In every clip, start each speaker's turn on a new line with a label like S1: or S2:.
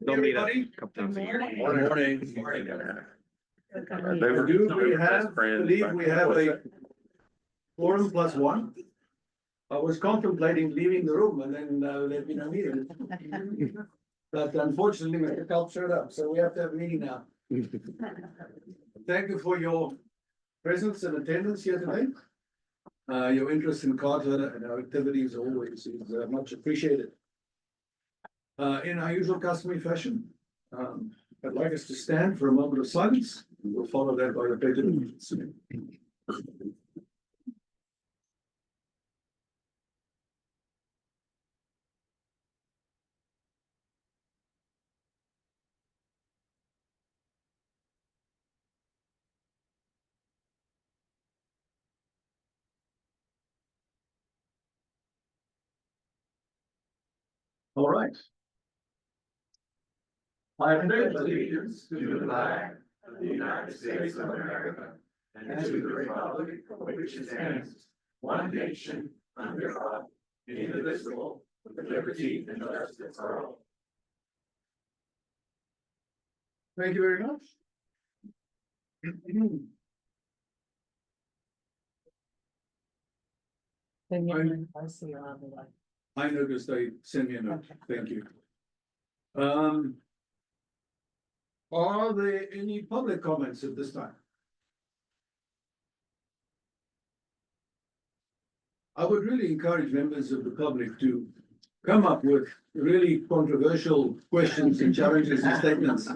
S1: They'll meet up
S2: Everybody?
S1: a couple times a year.
S2: Morning.
S1: They were-
S2: Believe we have a quorum plus one. I was contemplating leaving the room and then there'd been a meeting. But unfortunately, Mr. Kelp showed up, so we have to have a meeting now. Thank you for your presence and attendance here today. Your interest in Carter and our activities always is much appreciated. In our usual customary fashion, I'd like us to stand for a moment of silence. We'll follow that by the pledge of allegiance. All right. I pledge allegiance to the flag of the United States of America and to the republic for which it stands, one nation, under God, indivisible, with liberty and justice for all. Thank you very much. I noticed they sent me a note. Thank you. Are there any public comments at this time? I would really encourage members of the public to come up with really controversial questions and challenges and statements.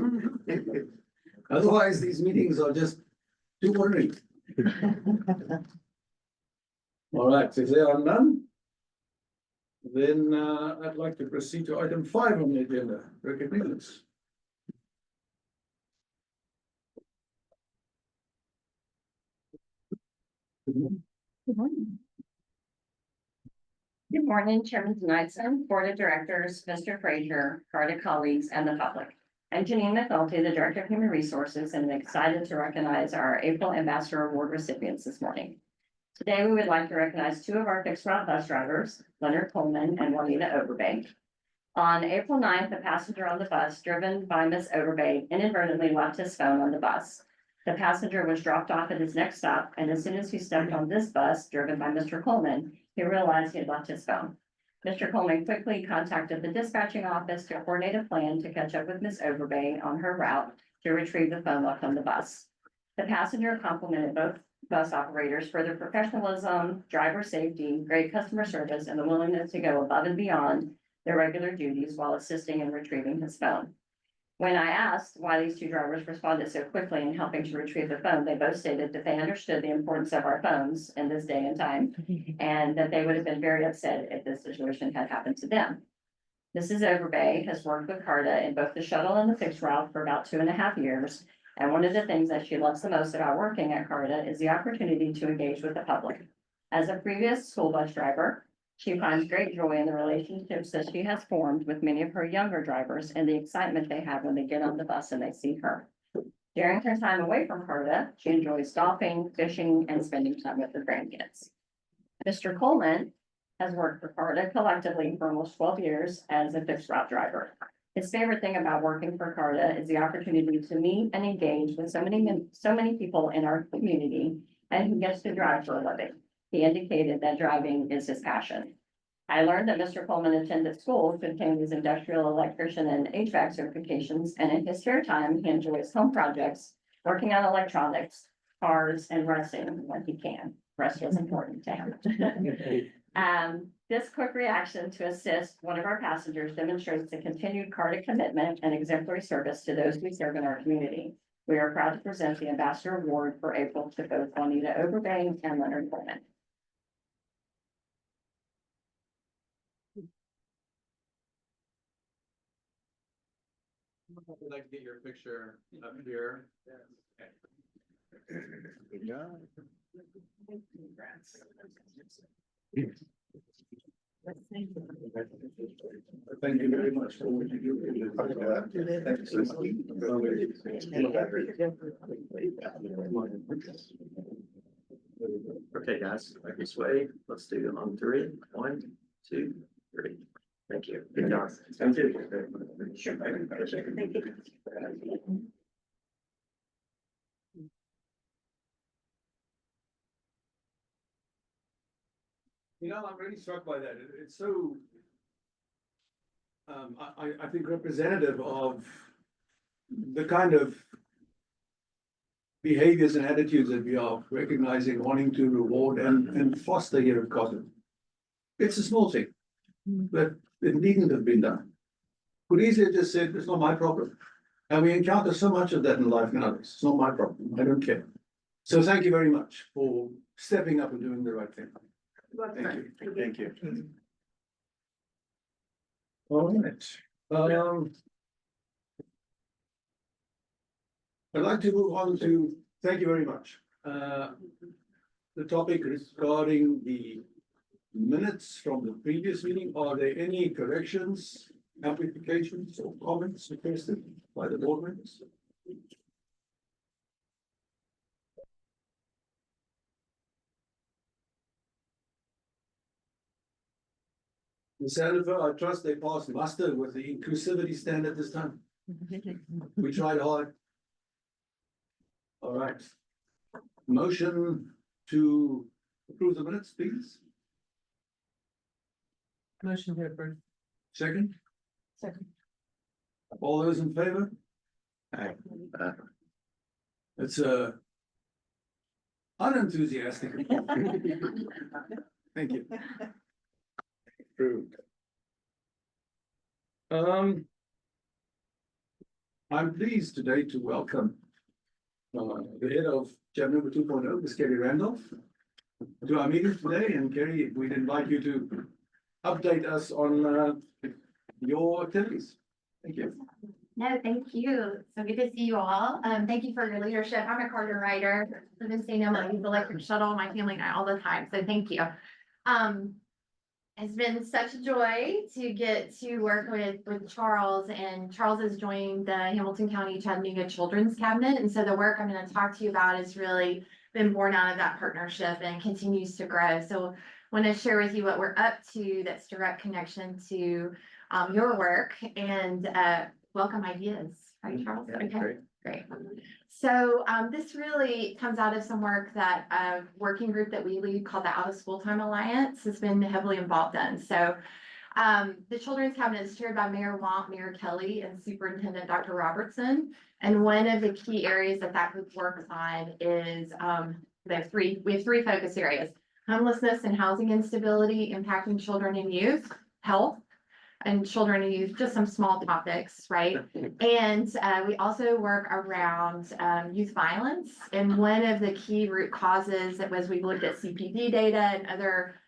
S2: Otherwise, these meetings are just too ordinary. All right, if there are none, then I'd like to proceed to item 5 on the agenda, recognitions.
S3: Good morning, Chairman Knightson, Board of Directors, Mr. Frazier, Carter colleagues, and the public. I'm Janine McNulty, the Director of Human Resources, and I'm excited to recognize our April Ambassador Award recipients this morning. Today, we would like to recognize 2 of our fixed route bus drivers, Leonard Coleman and Juanita Overbank. On April 9th, a passenger on the bus driven by Ms. Overbank inadvertently left his phone on the bus. The passenger was dropped off at his next stop, and as soon as he stepped on this bus driven by Mr. Coleman, he realized he had left his phone. Mr. Coleman quickly contacted the dispatching office to coordinate a plan to catch up with Ms. Overbay on her route to retrieve the phone left on the bus. The passenger complimented both bus operators for their professionalism, driver safety, great customer service, and the willingness to go above and beyond their regular duties while assisting in retrieving his phone. When I asked why these 2 drivers responded so quickly in helping to retrieve the phone, they both stated that they understood the importance of our phones in this day and time, and that they would have been very upset if this situation had happened to them. Mrs. Overbay has worked with CARTA in both the shuttle and the fixed route for about 2.5 years, and one of the things that she loves the most about working at CARTA is the opportunity to engage with the public. As a previous school bus driver, she finds great joy in the relationships that she has formed with many of her younger drivers and the excitement they have when they get on the bus and they see her. During her time away from CARTA, she enjoys golfing, fishing, and spending time with her grandkids. Mr. Coleman has worked for CARTA collectively for almost 12 years as a fixed route driver. His favorite thing about working for CARTA is the opportunity to meet and engage with so many people in our community, and he gets to drive for a living. He indicated that driving is his passion. I learned that Mr. Coleman attended school to obtain his industrial electrician and HVAC certifications, and in his spare time, he enjoys home projects, working on electronics, cars, and resting when he can. Rest is important to him. This quick reaction to assist one of our passengers demonstrates the continued CARTA commitment and exemplary service to those we serve in our community. We are proud to present the Ambassador Award for April to both Juanita Overbay and Leonard Coleman.
S1: I'd like to get your picture up here. Good job.
S2: Thank you very much for what you do.
S4: Okay, guys, like this way. Let's do it on 3. 1, 2, 3. Thank you. Good job. Thank you.
S3: Sure. Thank you.
S2: You know, I'm really struck by that. It's so. I think representative of the kind of behaviors and attitudes that we are recognizing, wanting to reward and foster here at Cotton. It's a small thing, but it needn't have been done. Could easily have just said, it's not my problem. And we encounter so much of that in life nowadays. It's not my problem. I don't care. So thank you very much for stepping up and doing the right thing. Thank you.
S1: Thank you.
S2: All right. I'd like to move on to, thank you very much. The topic regarding the minutes from the previous meeting. Are there any corrections, amplifications, or comments requested by the board members? Ms. Sandifer, I trust they passed muster with the inclusivity standard this time. We tried hard. All right. Motion to approve the minutes, please.
S5: Motion to approve.
S2: Second,
S5: Second.
S2: all those in favor?
S1: Aye.
S2: It's unenthusiastic. Thank you. Approved. I'm pleased today to welcome the head of Jam number 2.0, Ms. Kerry Randolph, to our meeting today. And Kerry, we'd invite you to update us on your activities. Thank you.
S6: No, thank you. So good to see you all. Thank you for your leadership. I'm a Carter rider. I've been seeing them on the electric shuttle, my family and I all the time. So thank you. It's been such a joy to get to work with Charles, and Charles has joined the Hamilton County Chattanooga Children's Cabinet. And so the work I'm going to talk to you about has really been born out of that partnership and continues to grow. So I want to share with you what we're up to that's direct connection to your work and welcome ideas, right, Charles?
S1: Yeah,
S6: Okay,
S1: great.
S6: great. So this really comes out of some work that a working group that we lead called the Out of School Time Alliance has been heavily involved in. So the Children's Cabinet is chaired by Mayor Womp, Mayor Kelly, and Superintendent Dr. Robertson. And one of the key areas that group works on is we have three focus areas: homelessness and housing instability impacting children and youth, health, and children and youth, just some small topics, right? And we also work around youth violence. And one of the key root causes that was we looked at CPD data and other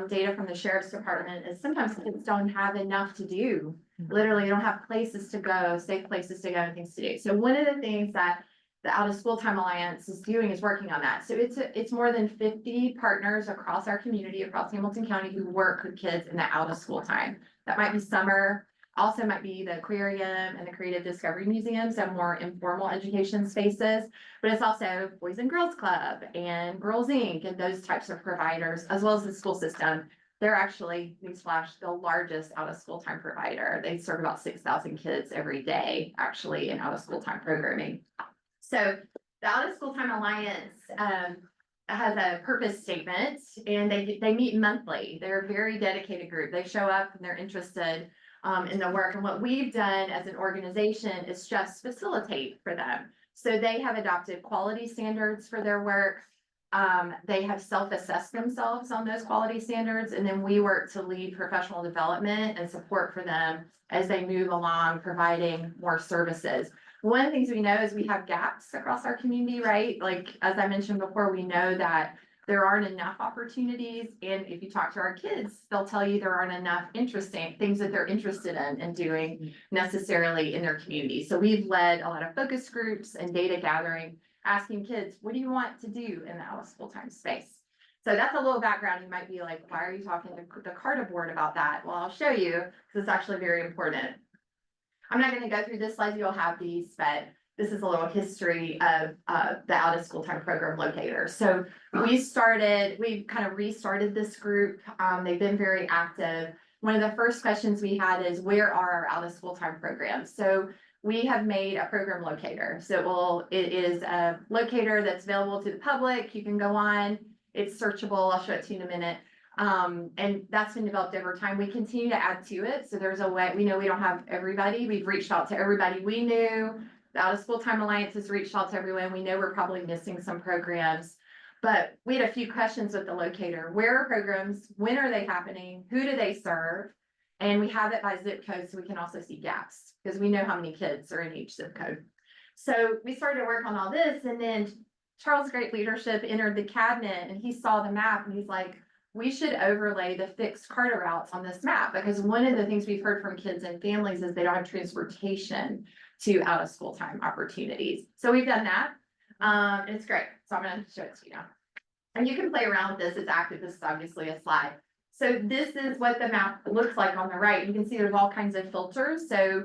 S6: data from the sheriff's department is sometimes kids don't have enough to do. Literally, they don't have places to go, safe places to go and things to do. So one of the things that the Out of School Time Alliance is doing is working on that. So it's more than 50 partners across our community, across Hamilton County, who work with kids in the out of school time. That might be summer, also might be the aquarium and the Creative Discovery Museum, so more informal education spaces. But it's also Boys and Girls Club and Girls Inc. and those types of providers, as well as the school system. They're actually, newsflash, the largest out of school time provider. They serve about 6,000 kids every day, actually, in out of school time programming. So the Out of School Time Alliance has a purpose statement, and they meet monthly. They're a very dedicated group. They show up and they're interested in the work. And what we've done as an organization is just facilitate for them. So they have adopted quality standards for their work. They have self-assessed themselves on those quality standards, and then we work to lead professional development and support for them as they move along, providing more services. One of the things we know is we have gaps across our community, right? Like, as I mentioned before, we know that there aren't enough opportunities. And if you talk to our kids, they'll tell you there aren't enough interesting things that they're interested in and doing necessarily in their community. So we've led a lot of focus groups and data gathering, asking kids, what do you want to do in the out of school time space? So that's a little background. You might be like, why are you talking to the Carter board about that? Well, I'll show you, because it's actually very important. I'm not going to go through this slide, you'll have these, but this is a little history of the out of school time program locator. So we kind of restarted this group. They've been very active. one of the first questions we had is where are our out of school time programs? So we have made a program locator. So it is a locator that's available to the public. You can go on, it's searchable. I'll show it to you in a minute. And that's been developed over time. We continue to add to it. So there's a way, we know we don't have everybody. We've reached out to everybody we knew. The Out of School Time Alliance has reached out to everyone. We know we're probably missing some programs. But we had a few questions with the locator. Where are programs? When are they happening? Who do they serve? And we have it by zip code so we can also see gaps because we know how many kids are in each zip code. So we started to work on all this, and then Charles' great leadership entered the cabinet and he saw the map and he's like, we should overlay the fixed CARTA routes on this map, because one of the things we've heard from kids and families is they don't have transportation to out of school time opportunities. So we've done that. It's great. So I'm gonna show it to you now. And you can play around with this. It's active. This is obviously a slide. So this is what the map looks like on the right. You can see there's all kinds of filters. So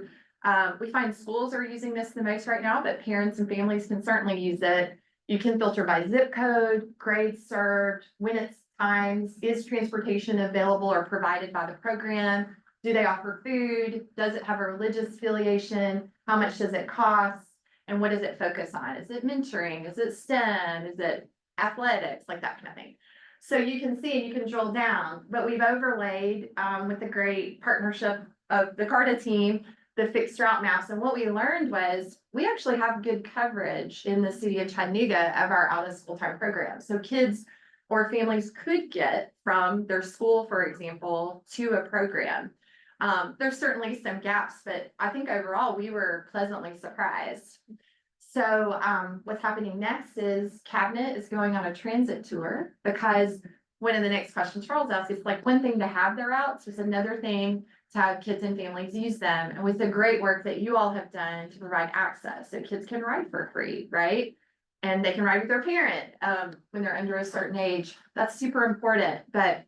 S6: we find schools are using this the most right now, but parents and families can certainly use it. You can filter by zip code, grades served, when it's times, is transportation available or provided by the program? Do they offer food? Does it have a religious affiliation? How much does it cost? And what does it focus on? Is it mentoring? Is it STEM? Is it athletics? Like that kind of thing. So you can see, you can drill down, but we've overlaid with the great partnership of the CARTA team, the fixed route maps. And what we learned was we actually have good coverage in the city of Chattanooga of our out of school time programs. So kids or families could get from their school, for example, to a program. There's certainly some gaps, but I think overall we were pleasantly surprised. So what's happening next is Cabinet is going on a transit tour, because one of the next questions Charles asked is like one thing to have their routes, it's another thing to have kids and families use them. And with the great work that you all have done to provide access, so kids can ride for free, right? And they can ride with their parent when they're under a certain age. That's super important, but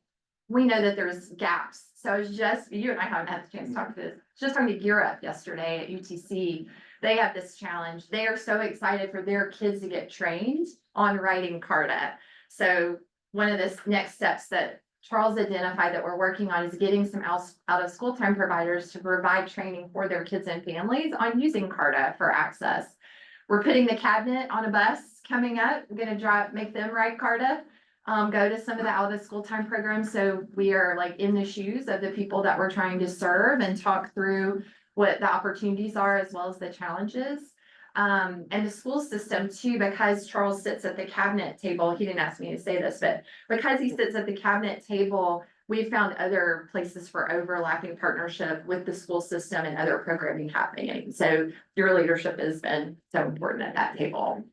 S6: we know that there's gaps. So it's just, you and I haven't had the chance to talk to this, just talking to Gear Up yesterday at UTC. They have this challenge. They are so excited for their kids to get trained on writing CARTA. So one of the next steps that Charles identified that we're working on is getting some out of school time providers to provide training for their kids and families on using CARTA for access. We're putting the Cabinet on a bus coming up. We're gonna make them write CARTA, go to some of the out of school time programs. So we are like in the shoes of the people that we're trying to serve and talk through what the opportunities are as well as the challenges. And the school system too, because Charles sits at the Cabinet table, he didn't ask me to say this, but because he sits at the Cabinet table, we've found other places for overlapping partnership with the school system and other programming happening. So your leadership has been so important at that table.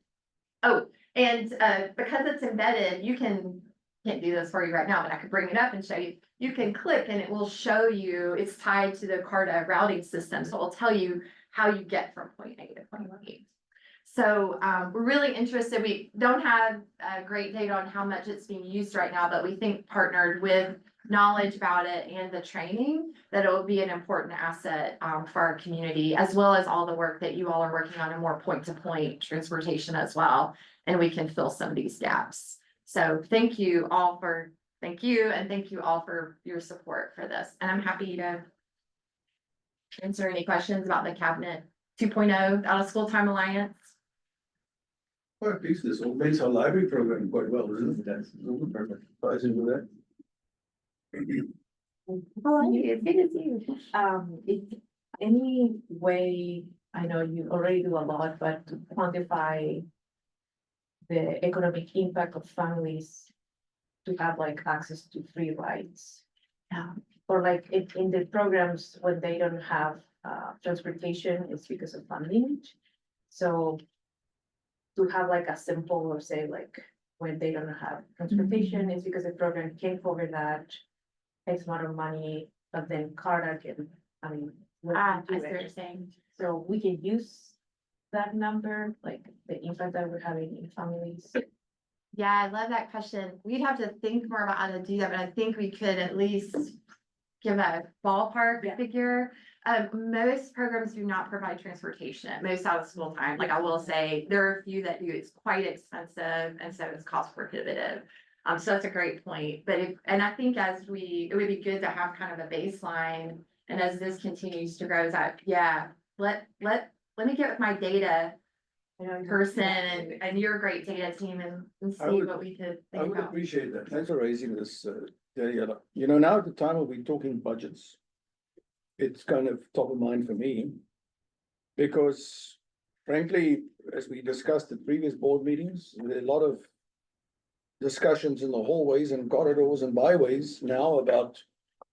S6: Oh, and because it's embedded, can't do this for you right now, but I could bring it up and show you. You can click and it will show you, it's tied to the CARTA routing system. So it will tell you how you get from point A to point B. So we're really interested. We don't have great data on how much it's being used right now, but we think partnered with knowledge about it and the training, that it will be an important asset for our community, as well as all the work that you all are working on, and more point-to-point transportation as well. And we can fill some of these gaps. So thank you all for your support for this. And I'm happy to answer any questions about the Cabinet 2.0 Out of School Time Alliance.
S2: Quite a piece of this makes our library program quite well, isn't it? That's perfect. Ties into that.
S6: How are you? It's good to see you.
S5: If any way, I know you already do a lot, but to quantify the economic impact of families to have like access to free rides. Or like in the programs when they don't have transportation, it's because of funding. So to have like a simple, or say like when they don't have transportation, it's because the program can't cover that X amount of money, but then CARTA can, I mean.
S6: I see what you're saying.
S5: So we can use that number, like the impact that we're having in families.
S6: Yeah, I love that question. We'd have to think more about how to do that, but I think we could at least give a ballpark figure. Most programs do not provide transportation, most out of school time. Like I will say, there are a few that do. It's quite expensive, and so it's cost prohibitive. So that's a great point, but and I think it would be good to have kind of a baseline. And as this continues to grow, is that, yeah, let me get with my data person and your great data team and
S2: I
S6: see
S2: would-
S6: what we could
S2: I
S6: think
S2: would
S6: about.
S2: appreciate that. Thanks for raising this, Daniela. You know, now at the time of we talking budgets, it's kind of top of mind for me. Because frankly, as we discussed at previous board meetings, there are a lot of discussions in the hallways and corridors and byways now about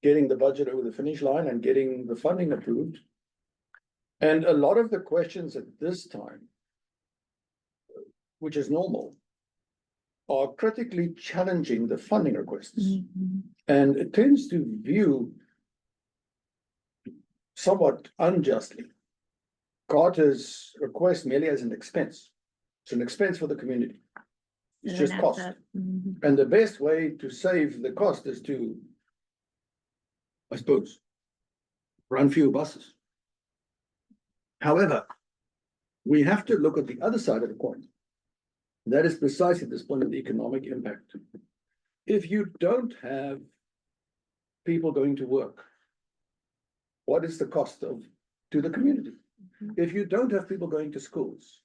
S2: getting the budget over the finish line and getting the funding approved. And a lot of the questions at this time, which is normal, are critically challenging the funding requests. And it tends to view somewhat unjustly Carter's request merely as an expense. It's an expense for the community. It's just cost. And the best way to save the cost is to, I suppose, run fewer buses. However, we have to look at the other side of the coin. That is precisely this point of the economic impact. If you don't have people going to work, what is the cost to the community? If you don't have people going to schools,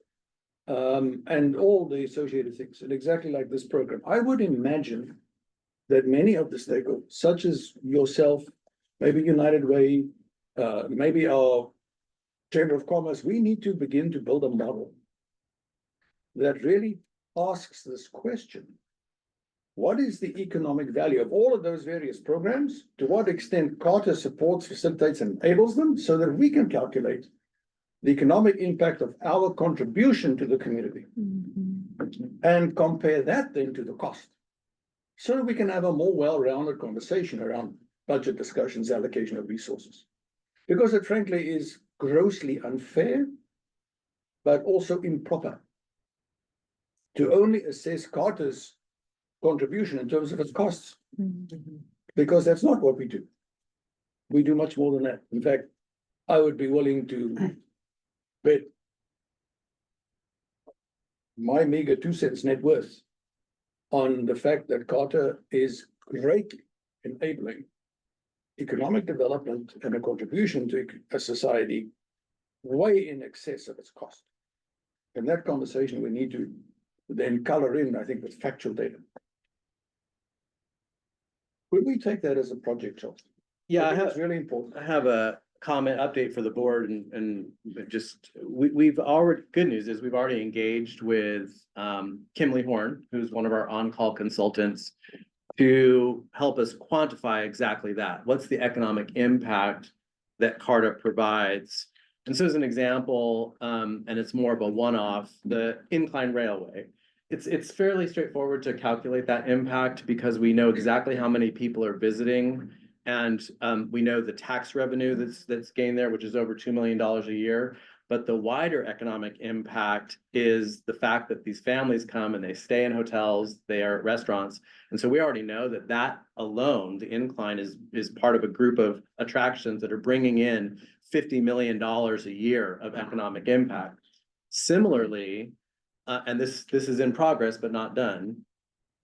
S2: and all the associated things, and exactly like this program, I would imagine that many of the stakeholders, such as yourself, maybe United Way, maybe our Chamber of Commerce, we need to begin to build a model that really asks this question. What is the economic value of all of those various programs? To what extent Carter supports, facilitates, and enables them so that we can calculate the economic impact of our contribution to the community and compare that then to the cost. So that we can have a more well-rounded conversation around budget discussions, allocation of resources. Because it frankly is grossly unfair, but also improper to only assess Carter's contribution in terms of its costs. Because that's not what we do. We do much more than that. In fact, I would be willing to bet my meager 2 cents net worth on the fact that Carter is greatly enabling economic development and a contribution to a society way in excess of its cost. And that conversation we need to then color in, I think, with factual data. Could we take that as a project, Charles?
S1: Yeah,
S2: think it's really important.
S1: I have a comment update for the board and just, we've already, good news is we've already engaged with Kimley Horn, who's one of our on-call consultants, to help us quantify exactly that. What's the economic impact that Carter provides? And so as an example, and it's more of a one-off, the Incline Railway. It's fairly straightforward to calculate that impact because we know exactly how many people are visiting. And we know the tax revenue that's gained there, which is over $2 million a year. But the wider economic impact is the fact that these families come and they stay in hotels, they are at restaurants. And so we already know that that alone, the Incline is part of a group of attractions that are bringing in $50 million a year of economic impact. Similarly, and this is in progress but not done,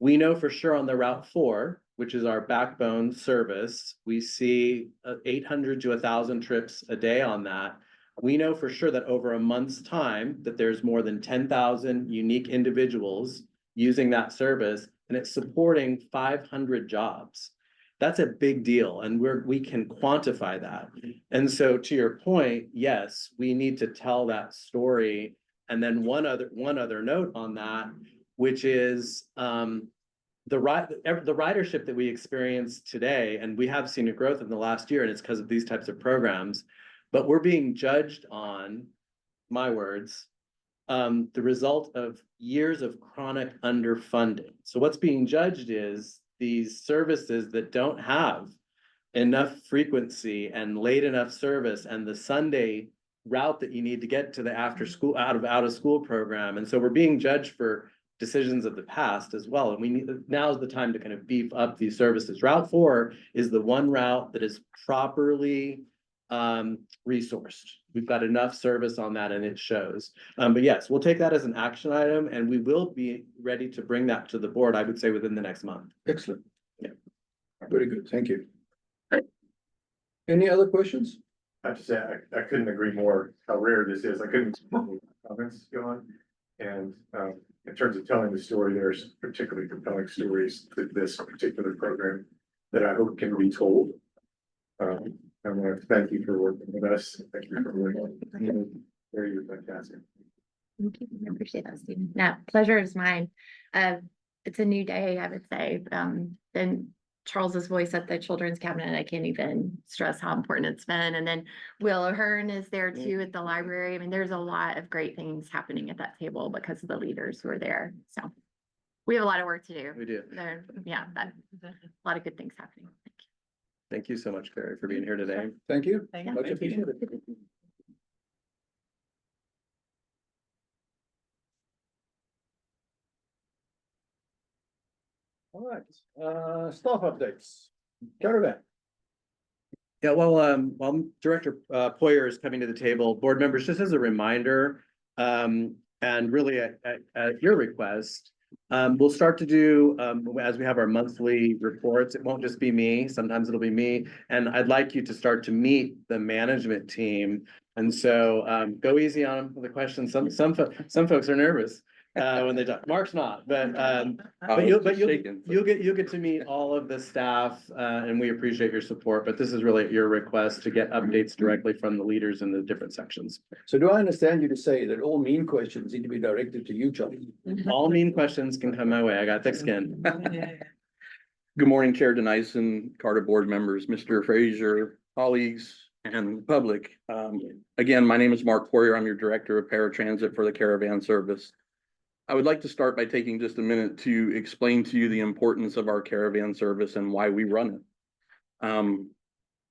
S1: we know for sure on the Route 4, which is our backbone service, we see 800 to 1,000 trips a day on that. We know for sure that over a month's time that there's more than 10,000 unique individuals using that service, and it's supporting 500 jobs. That's a big deal, and we can quantify that. And so to your point, yes, we need to tell that story. And then one other note on that, which is the ridership that we experience today, and we have seen a growth in the last year, and it's because of these types of programs, but we're being judged on, my words, the result of years of chronic underfunding. So what's being judged is these services that don't have enough frequency and late enough service and the Sunday route that you need to get to the after school, out of school program. And so we're being judged for decisions of the past as well. And we need, now is the time to kind of beef up these services. Route 4 is the one route that is properly resourced. we've got enough service on that and it shows. But yes, we'll take that as an action item and we will be ready to bring that to the board, I would say within the next month.
S2: Excellent.
S1: Yeah.
S2: Very good, thank you. Any other questions?
S7: I have to say, I couldn't agree more how rare this is. I couldn't comments go on. And in terms of telling the story, there's particularly compelling stories to this particular program that I hope can be told. I want to thank you for working with us. Thank you for working. Very fantastic.
S8: Thank you. I appreciate that, Stephen. No, pleasure is mine. It's a new day, I would say. Then Charles's voice at the children's cabinet, I can't even stress how important it's been. And then Will O'Hearn is there too at the library. I mean, there's a lot of great things happening at that table because of the leaders who are there. So we have a lot of work to do.
S1: We do.
S8: Yeah, but a lot of good things happening.
S1: Thank you so much, Carrie, for being here today.
S2: Thank you.
S5: Thank
S2: Much
S1: you.
S2: appreciated. All right, staff updates. Caravan.
S1: Yeah, well, while Director Poyer is coming to the table, board members, just as a reminder, and really at your request, we'll start to do, as we have our monthly reports, it won't just be me, sometimes it'll be me. And I'd like you to start to meet the management team. And so go easy on them with the questions. Some folks are nervous when they talk. Mark's not, but you'll get to meet all of the staff, and we appreciate your support. But this is really at your request to get updates directly from the leaders in the different sections.
S2: So do I understand you to say that all mean questions need to be directed to you, Charlie?
S1: All mean questions can come my way. I got thick skin.
S9: Good morning, Chair Denison, Carter board members, Mr. Frazier, colleagues, and public. Again, my name is Mark Poirier. I'm your Director of Paratransit for the Caravan Service. I would like to start by taking just a minute to explain to you the importance of our caravan service and why we run it.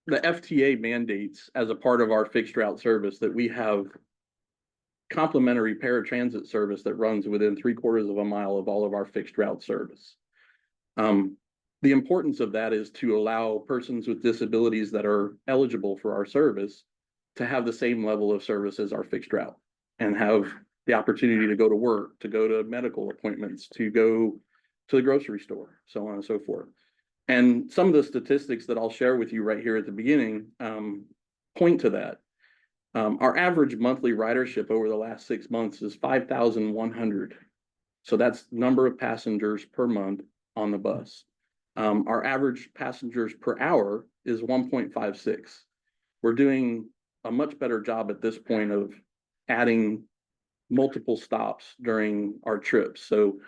S9: The FTA mandates as a part of our fixed route service that we have complimentary paratransit service that runs within 3/4 of a mile of all of our fixed route service. The importance of that is to allow persons with disabilities that are eligible for our service to have the same level of service as our fixed route and have the opportunity to go to work, to go to medical appointments, to go to the grocery store, so on and so forth. And some of the statistics that I'll share with you right here at the beginning point to that. Our average monthly ridership over the last 6 months is 5,100. So that's number of passengers per month on the bus. Our average passengers per hour is 1.56. We're doing a much better job at this point of adding multiple stops during our trips. So,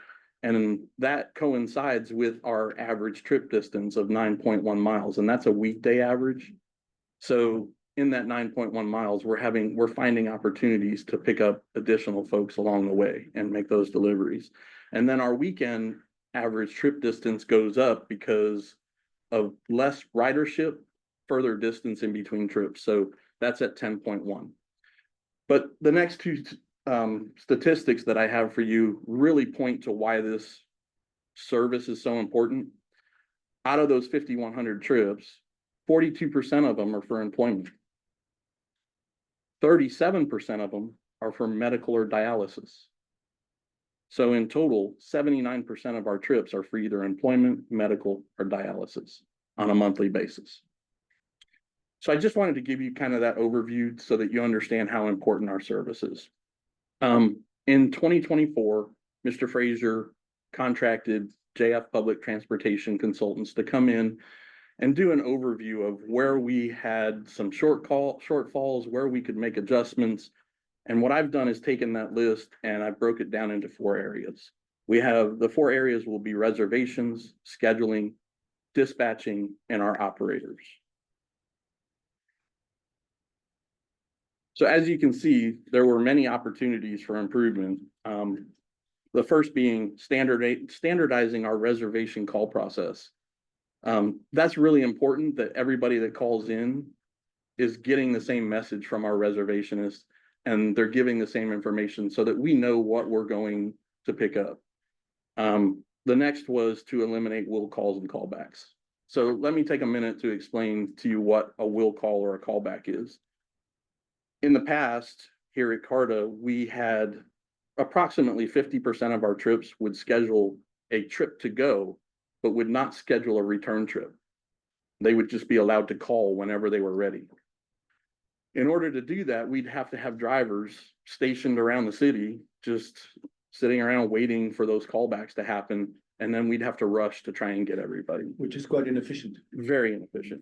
S9: and that coincides with our average trip distance of 9.1 miles, and that's a weekday average. So in that 9.1 miles, we're finding opportunities to pick up additional folks along the way and make those deliveries. And then our weekend average trip distance goes up because of less ridership, further distance in between trips. So that's at 10.1. But the next two statistics that I have for you really point to why this service is so important. Out of those 5,100 trips, 42% of them are for employment. 37% of them are for medical or dialysis. So in total, 79% of our trips are for either employment, medical, or dialysis on a monthly basis. So I just wanted to give you kind of that overview so that you understand how important our service is. In 2024, Mr. Frazier contracted JF Public Transportation Consultants to come in and do an overview of where we had some shortfalls, where we could make adjustments. And what I've done is taken that list and I broke it down into 4 areas. We have the 4 areas will be reservations, scheduling, dispatching, and our operators. So as you can see, there were many opportunities for improvement. The first being standardizing our reservation call process. That's really important that everybody that calls in is getting the same message from our reservationists and they're giving the same information so that we know what we're going to pick up. The next was to eliminate will calls and callbacks. So let me take a minute to explain to you what a will call or a callback is. In the past, here at Carta, we had approximately 50% of our trips would schedule a trip to go, but would not schedule a return trip. They would just be allowed to call whenever they were ready. In order to do that, we'd have to have drivers stationed around the city, just sitting around waiting for those callbacks to happen. And then we'd have to rush to try and get everybody.
S2: Which is quite inefficient.
S9: Very inefficient.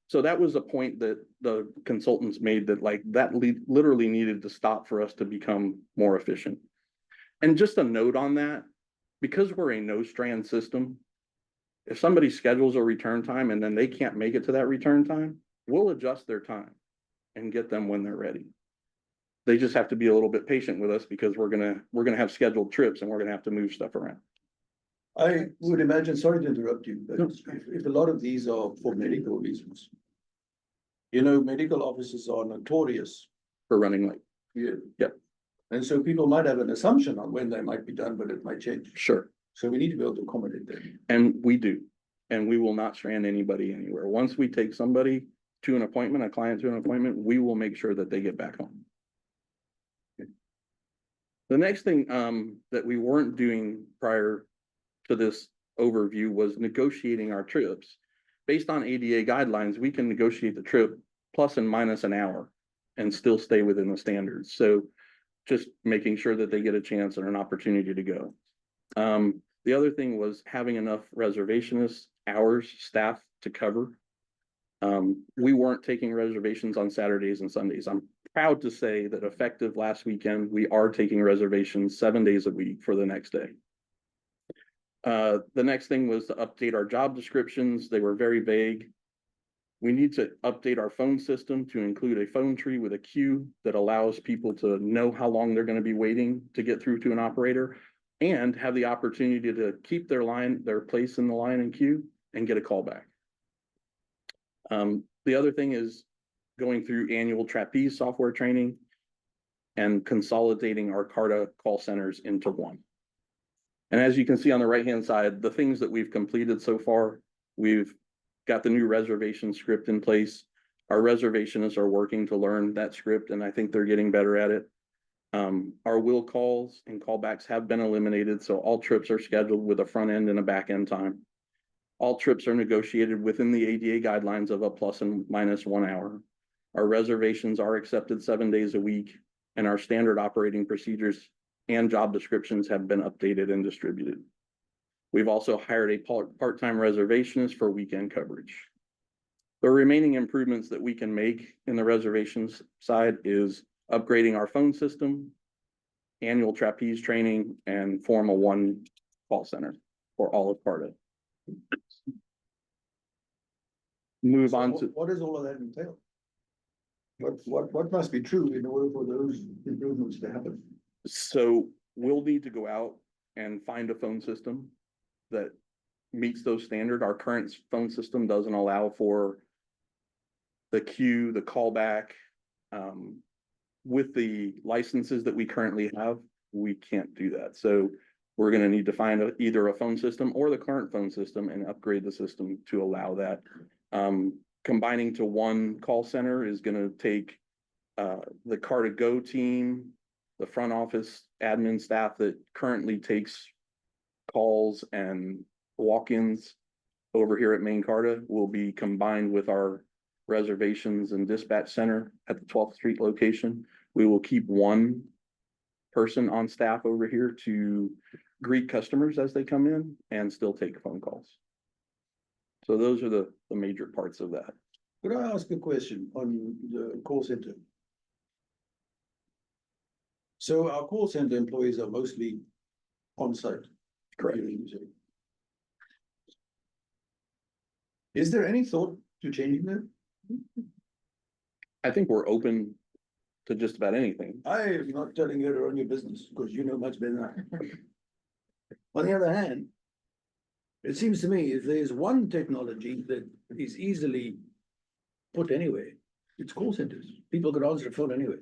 S9: So that was a point that the consultants made that like that literally needed to stop for us to become more efficient. And just a note on that, because we're a no strand system, if somebody schedules a return time and then they can't make it to that return time, we'll adjust their time and get them when they're ready. They just have to be a little bit patient with us because we're gonna have scheduled trips and we're gonna have to move stuff around.
S2: I would imagine, sorry to interrupt you, but if a lot of these are for medical reasons. You know, medical offices are notorious.
S9: For running late.
S2: Yeah.
S9: Yep.
S2: And so people might have an assumption on when they might be done, but it might change.
S9: Sure.
S2: So we need to be able to accommodate them.
S9: And we do. And we will not strand anybody anywhere. Once we take somebody to an appointment, a client to an appointment, we will make sure that they get back home. The next thing that we weren't doing prior to this overview was negotiating our trips. Based on ADA guidelines, we can negotiate the trip plus and minus an hour and still stay within the standards. So just making sure that they get a chance and an opportunity to go. The other thing was having enough reservationists, hours, staff to cover. We weren't taking reservations on Saturdays and Sundays. I'm proud to say that effective last weekend, we are taking reservations 7 days a week for the next day. The next thing was to update our job descriptions. They were very vague. We need to update our phone system to include a phone tree with a queue that allows people to know how long they're going to be waiting to get through to an operator and have the opportunity to keep their place in the line and queue and get a call back. The other thing is going through annual Trapeze software training and consolidating our Carta call centers into one. And as you can see on the right-hand side, the things that we've completed so far, we've got the new reservation script in place. Our reservationists are working to learn that script, and I think they're getting better at it. Our will calls and callbacks have been eliminated, so all trips are scheduled with a front end and a back end time. All trips are negotiated within the ADA guidelines of a plus and minus 1 hour. Our reservations are accepted 7 days a week, and our standard operating procedures and job descriptions have been updated and distributed. We've also hired a part-time reservationist for weekend coverage. The remaining improvements that we can make in the reservations side is upgrading our phone system, annual Trapeze training, and form a one call center for all of Carta. Move on to.
S2: What does all of that entail? What must be true in order for those improvements to happen?
S9: So we'll need to go out and find a phone system that meets those standards. Our current phone system doesn't allow for the queue, the callback. With the licenses that we currently have, we can't do that. So we're going to need to find either a phone system or the current phone system and upgrade the system to allow that. Combining to one call center is going to take the Carta Go team, the front office admin staff that currently takes calls and walk-ins over here at Main Carta will be combined with our reservations and dispatch center at the 12th Street location. We will keep one person on staff over here to greet customers as they come in and still take phone calls. So those are the major parts of that.
S2: Could I ask a question on the call center? So our call center employees are mostly on site.
S9: Correct.
S2: Is there any thought to changing that?
S9: I think we're open to just about anything.
S2: I am not telling you to run your business because you know much better than I. On the other hand, it seems to me if there's one technology that is easily put anywhere, it's call centers. People could answer the phone anyway.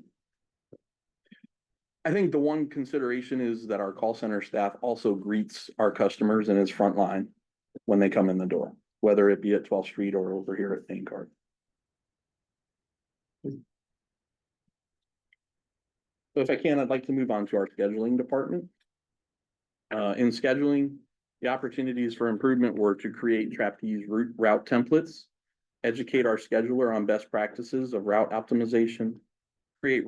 S9: I think the one consideration is that our call center staff also greets our customers and is frontline when they come in the door, whether it be at 12th Street or over here at Main Carta. So if I can, I'd like to move on to our scheduling department. In scheduling, the opportunities for improvement were to create trapeze route templates, educate our scheduler on best practices of route optimization, create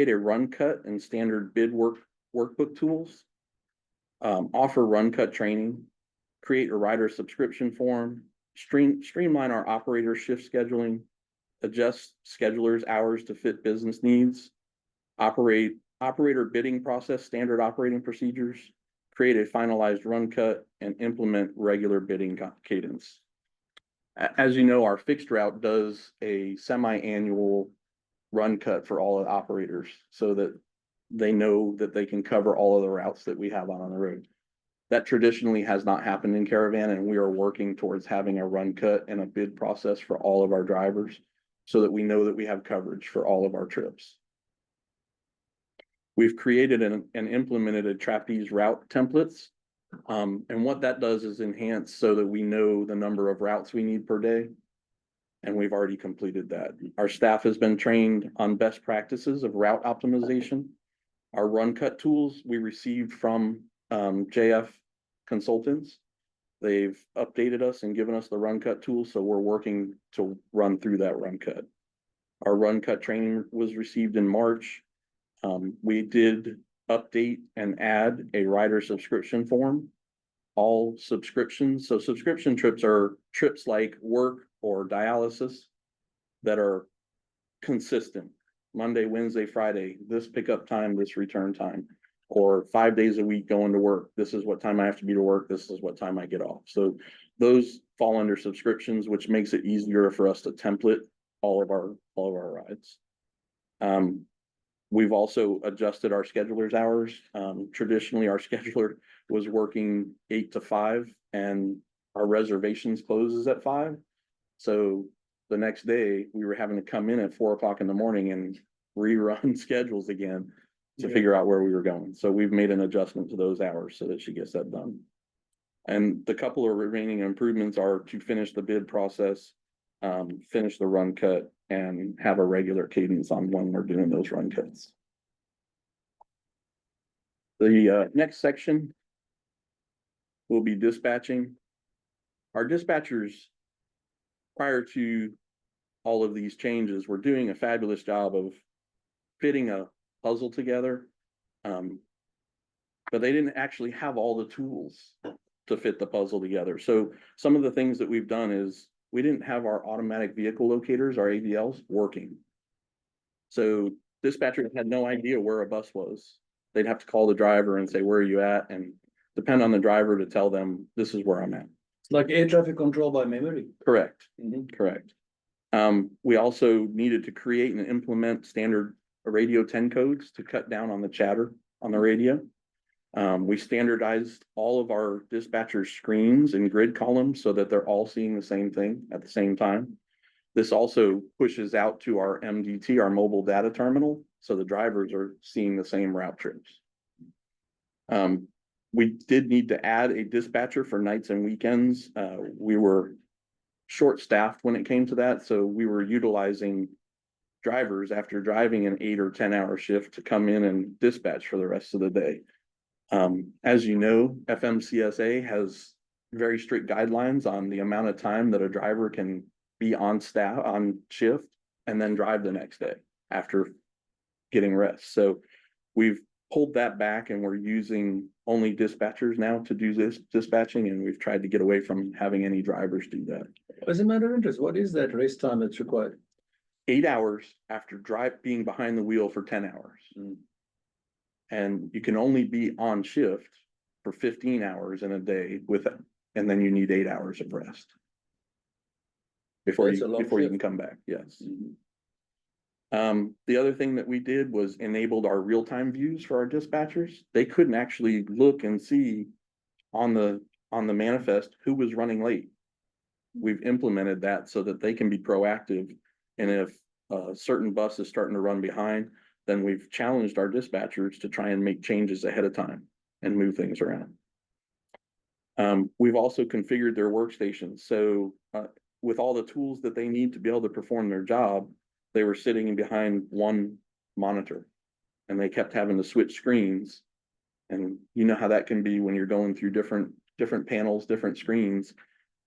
S9: a run cut and standard bid workbook tools, offer run cut training, create a rider subscription form, streamline our operator shift scheduling, adjust schedulers' hours to fit business needs, operator bidding process, standard operating procedures, create a finalized run cut, and implement regular bidding cadence. As you know, our fixed route does a semi-annual run cut for all the operators so that they know that they can cover all of the routes that we have on the road. That traditionally has not happened in Caravan, and we are working towards having a run cut and a bid process for all of our drivers so that we know that we have coverage for all of our trips. We've created and implemented a trapeze route templates. And what that does is enhance so that we know the number of routes we need per day. And we've already completed that. Our staff has been trained on best practices of route optimization. Our run cut tools we received from JF Consultants. They've updated us and given us the run cut tool, so we're working to run through that run cut. Our run cut training was received in March. We did update and add a rider subscription form. All subscriptions, so subscription trips are trips like work or dialysis that are consistent. Monday, Wednesday, Friday, this pickup time, this return time, or 5 days a week going to work. This is what time I have to be to work. This is what time I get off. So those fall under subscriptions, which makes it easier for us to template all of our rides. We've also adjusted our scheduler's hours. Traditionally, our scheduler was working 8 to 5 and our reservations closes at 5. So the next day we were having to come in at 4 o'clock in the morning and rerun schedules again to figure out where we were going. So we've made an adjustment to those hours so that she gets that done. And the couple of remaining improvements are to finish the bid process, finish the run cut, and have a regular cadence on when we're doing those run cuts. The next section will be dispatching. Our dispatchers, prior to all of these changes, were doing a fabulous job of fitting a puzzle together. But they didn't actually have all the tools to fit the puzzle together. So some of the things that we've done is we didn't have our automatic vehicle locators, our AVLs, working. So dispatchers had no idea where a bus was. They'd have to call the driver and say, where are you at? And depend on the driver to tell them, this is where I'm at.
S2: It's like air traffic control by memory.
S9: Correct, correct. We also needed to create and implement standard radio 10 codes to cut down on the chatter on the radio. We standardized all of our dispatcher screens and grid columns so that they're all seeing the same thing at the same time. This also pushes out to our MDT, our mobile data terminal, so the drivers are seeing the same route trips. We did need to add a dispatcher for nights and weekends. We were short-staffed when it came to that, so we were utilizing drivers after driving an 8 or 10 hour shift to come in and dispatch for the rest of the day. As you know, FMCSA has very strict guidelines on the amount of time that a driver can be on shift and then drive the next day after getting rest. So we've pulled that back and we're using only dispatchers now to do this dispatching, and we've tried to get away from having any drivers do that.
S2: As a matter of interest, what is that race time that's required?
S9: 8 hours after being behind the wheel for 10 hours. And you can only be on shift for 15 hours in a day and then you need 8 hours of rest. Before
S2: That's a long
S9: you
S2: shift.
S9: can come back, yes. The other thing that we did was enabled our real-time views for our dispatchers. They couldn't actually look and see on the manifest who was running late. We've implemented that so that they can be proactive. And if a certain bus is starting to run behind, then we've challenged our dispatchers to try and make changes ahead of time and move things around. We've also configured their workstations. So with all the tools that they need to be able to perform their job, they were sitting behind one monitor. and they kept having to switch screens. And you know how that can be when you're going through different panels, different screens,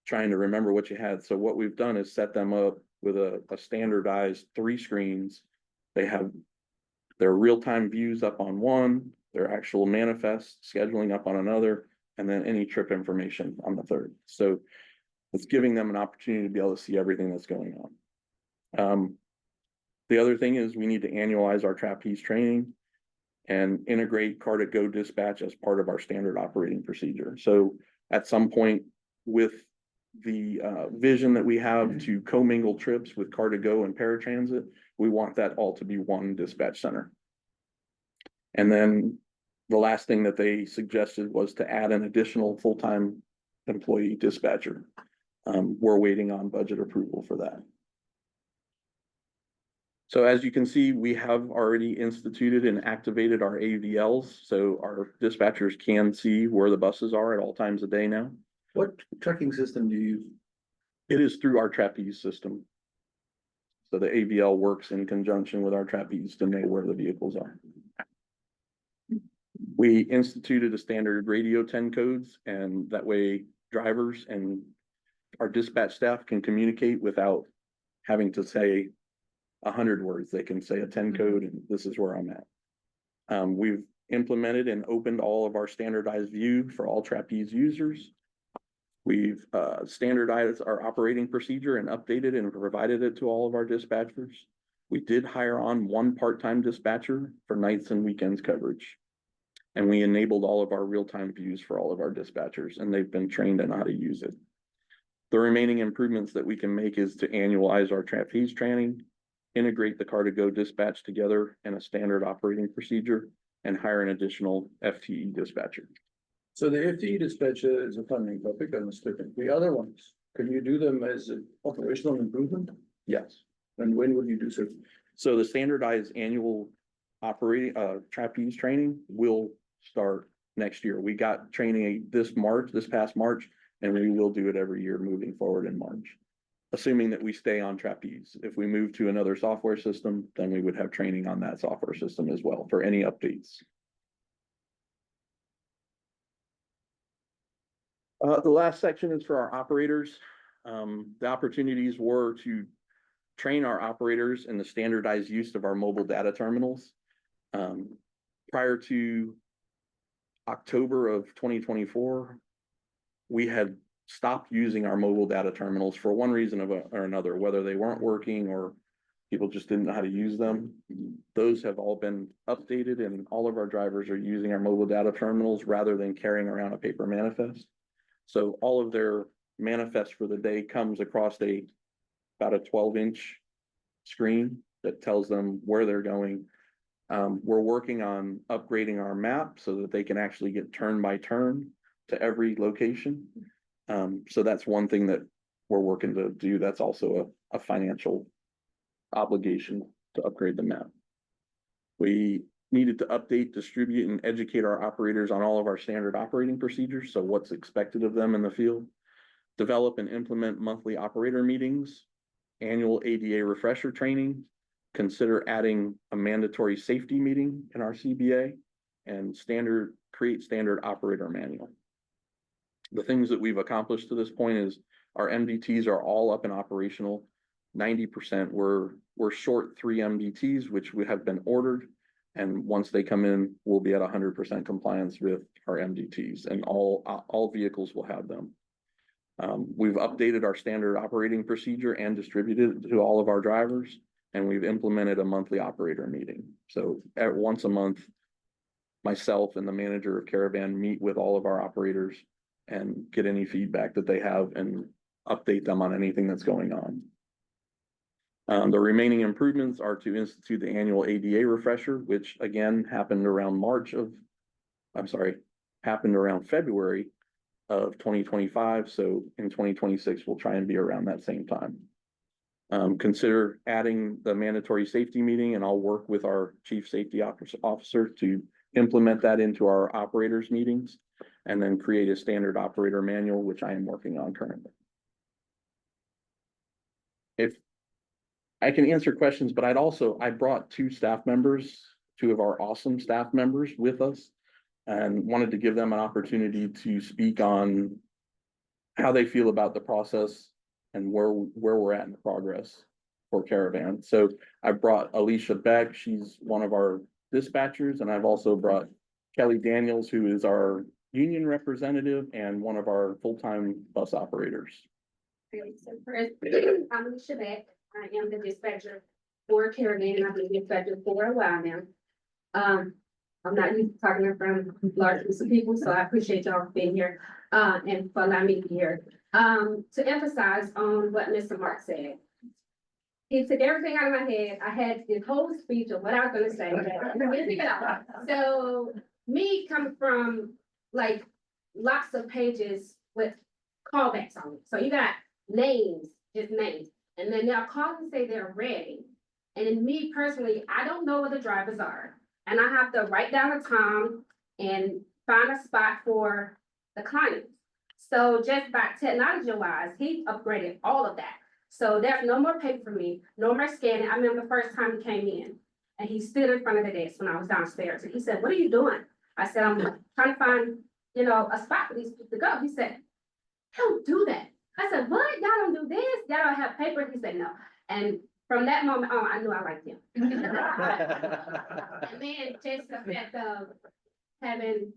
S9: trying to remember what you had. So what we've done is set them up with a standardized 3 screens. They have their real-time views up on one, their actual manifest scheduling up on another, and then any trip information on the third. So it's giving them an opportunity to be able to see everything that's going on. The other thing is we need to annualize our trapeze training and integrate Car2Go dispatch as part of our standard operating procedure. So at some point with the vision that we have to commingle trips with Car2Go and paratransit, we want that all to be one dispatch center. And then the last thing that they suggested was to add an additional full-time employee dispatcher. We're waiting on budget approval for that. So as you can see, we have already instituted and activated our AVLs, so our dispatchers can see where the buses are at all times of day now.
S2: What tracking system do you use?
S9: It is through our trapeze system. So the AVL works in conjunction with our trapeze to know where the vehicles are. We instituted a standard radio 10 codes, and that way drivers and our dispatch staff can communicate without having to say 100 words. They can say a 10 code and this is where I'm at. We've implemented and opened all of our standardized view for all trapeze users. We've standardized our operating procedure and updated and provided it to all of our dispatchers. We did hire on 1 part-time dispatcher for nights and weekends coverage. And we enabled all of our real-time views for all of our dispatchers, and they've been trained on how to use it. The remaining improvements that we can make is to annualize our trapeze training, integrate the Car2Go dispatch together in a standard operating procedure, and hire an additional FTE dispatcher.
S2: So the FTE dispatcher is a funding topic, I understood. The other ones, can you do them as an operational improvement?
S9: Yes.
S2: And when would you do so?
S9: So the standardized annual operating trapeze training will start next year. We got training this past March, and we will do it every year moving forward in March, assuming that we stay on trapeze. If we move to another software system, then we would have training on that software system as well for any updates. The last section is for our operators. The opportunities were to train our operators in the standardized use of our mobile data terminals. Prior to October of 2024, we had stopped using our mobile data terminals for one reason or another, whether they weren't working or people just didn't know how to use them. Those have all been updated, and all of our drivers are using our mobile data terminals rather than carrying around a paper manifest. So all of their manifest for the day comes across about a 12-inch screen that tells them where they're going. We're working on upgrading our map so that they can actually get turn by turn to every location. So that's one thing that we're working to do. That's also a financial obligation to upgrade the map. We needed to update, distribute, and educate our operators on all of our standard operating procedures. So what's expected of them in the field. Develop and implement monthly operator meetings, annual ADA refresher training, consider adding a mandatory safety meeting in our CBA, and create standard operator manual. The things that we've accomplished to this point is our MDTs are all up and operational. 90%. We're short 3 MDTs, which we have been ordered. And once they come in, we'll be at 100% compliance with our MDTs, and all vehicles will have them. We've updated our standard operating procedure and distributed it to all of our drivers, and we've implemented a monthly operator meeting. So once a month, myself and the manager of Caravan meet with all of our operators and get any feedback that they have and update them on anything that's going on. The remaining improvements are to institute the annual ADA refresher, which again happened around February of 2025. So in 2026, we'll try and be around that same time. Consider adding the mandatory safety meeting, and I'll work with our chief safety officer to implement that into our operators meetings, and then create a standard operator manual, which I am working on currently. If I can answer questions, but I brought 2 staff members two of our awesome staff members with us and wanted to give them an opportunity to speak on how they feel about the process and where we're at in the progress for Caravan. So I brought Alicia Beck, she's one of our dispatchers, and I've also brought Kelly Daniels, who is our union representative and one of our full-time bus operators.
S10: So first, I'm Alicia Beck. I am the dispatcher for Caravan. I've been dispatcher for a while now. I'm not used to talking in front of large groups of people, so I appreciate y'all being here, and for allowing me to be here. To emphasize on what Mr. Mark said. He took everything out of my head. I had this whole speech of what I was gonna say. So me coming from like lots of pages with callbacks on it. So you got names, just names, and then they'll call and say they're ready. And then me personally, I don't know where the drivers are. And I have to write down a time and find a spot for the clients. So just by technology wise, he upgraded all of that. So there's no more paper for me, no more scanning. I remember the first time he came in and he stood in front of the desk when I was downstairs. And he said, "What are you doing?" I said, "I'm trying to find, a spot for these people to go." He said, "Don't do that." I said, "What? Y'all don't do this? Y'all don't have paper?" He said, "No." And from that moment on, I knew I liked him. And then just the fact of having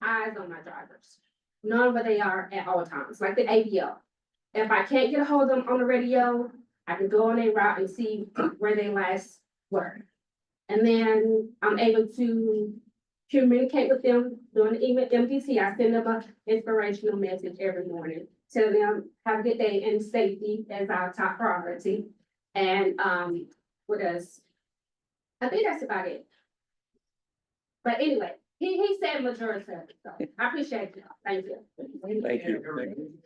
S10: eyes on my drivers, knowing where they are at all times, like the ABO. If I can't get a hold of them on the radio, I can go on their route and see where they last were. And then I'm able to communicate with them during the email MPT. I send them an inspirational message every morning, tell them have a good day and safety as our top priority. And what else? I think that's about it. But anyway, he said majority of it, so I appreciate you. Thank you.
S9: Thank you.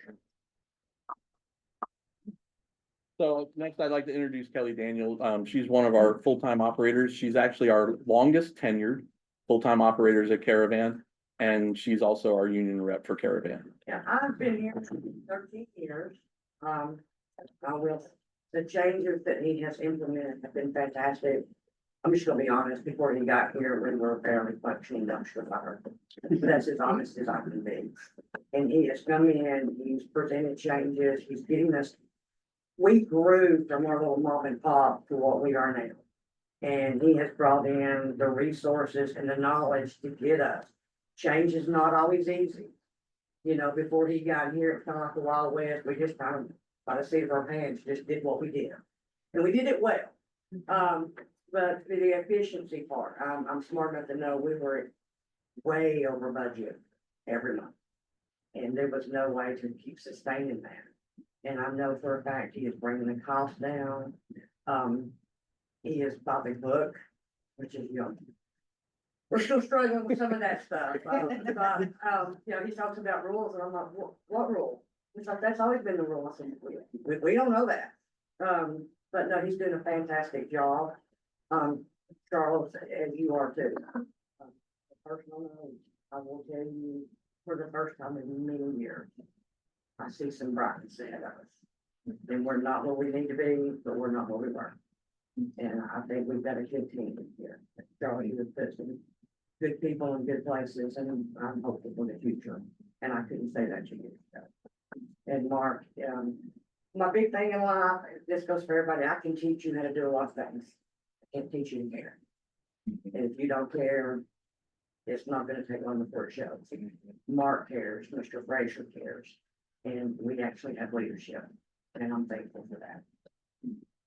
S9: So next, I'd like to introduce Kelly Daniel. She's one of our full-time operators. She's actually our longest tenured full-time operators at Caravan, and she's also our union rep for Caravan.
S11: Yeah, I've been here for 13 years. The changes that he has implemented have been fantastic. I'm just gonna be honest, before he got here, we were a fairly functioning dumpster fire. That's as honest as I can be. And he has come in, he's presented changes, he's getting us. We grew from our little mom and pop to what we are now. And he has brought in the resources and the knowledge to get us. Change is not always easy. Before he got here, it's kind of like the Wild West. We just kind of, by the seat of our pants, just did what we did. And we did it well. But the efficiency part, I'm smart enough to know we were way over budget every month. And there was no way to keep sustaining that. And I know for a fact he is bringing the cost down. He is Bobby Book, which is young. We're still struggling with some of that stuff. He talks about rules and I'm like, what rule? It's like, that's always been the rule. I said, we don't know that. But no, he's doing a fantastic job. Charles, and you are too. Personal note, I will tell you, for the first time in many years, I see some brightness ahead of us. And we're not where we need to be, but we're not where we were. And I think we've got a good team here. Charlie has put some good people in good places, and I'm hopeful for the future. And I couldn't say that 2 years ago. And Mark, my big thing in life, this goes for everybody, I can teach you how to do a lot of things. I can't teach you to care. And if you don't care, it's not gonna take long before it shows. Mark cares, Mr. Frazier cares, and we actually have leadership, and I'm thankful for that.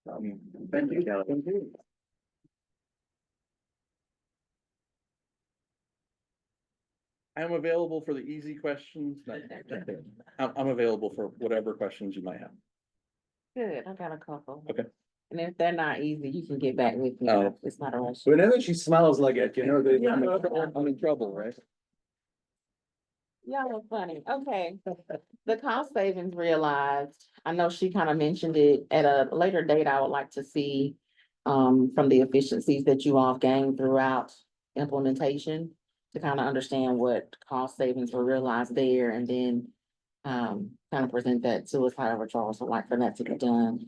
S11: So,
S1: Thank you, Kelly.
S11: thank you.
S9: I'm available for the easy questions. No, I'm available for whatever questions you might have.
S12: Good, I got a couple.
S9: Okay.
S12: And if they're not easy, you can get back with me.
S9: Oh.
S12: It's not a rush.
S2: Whenever she smiles like that,
S9: I'm in trouble, right?
S12: Y'all are funny. Okay. The cost savings realized, I know she kind of mentioned it at a later date. I would like to see from the efficiencies that you all gained throughout implementation to kind of understand what cost savings were realized there, and then kind of present that to us, however Charles would like for that to be done.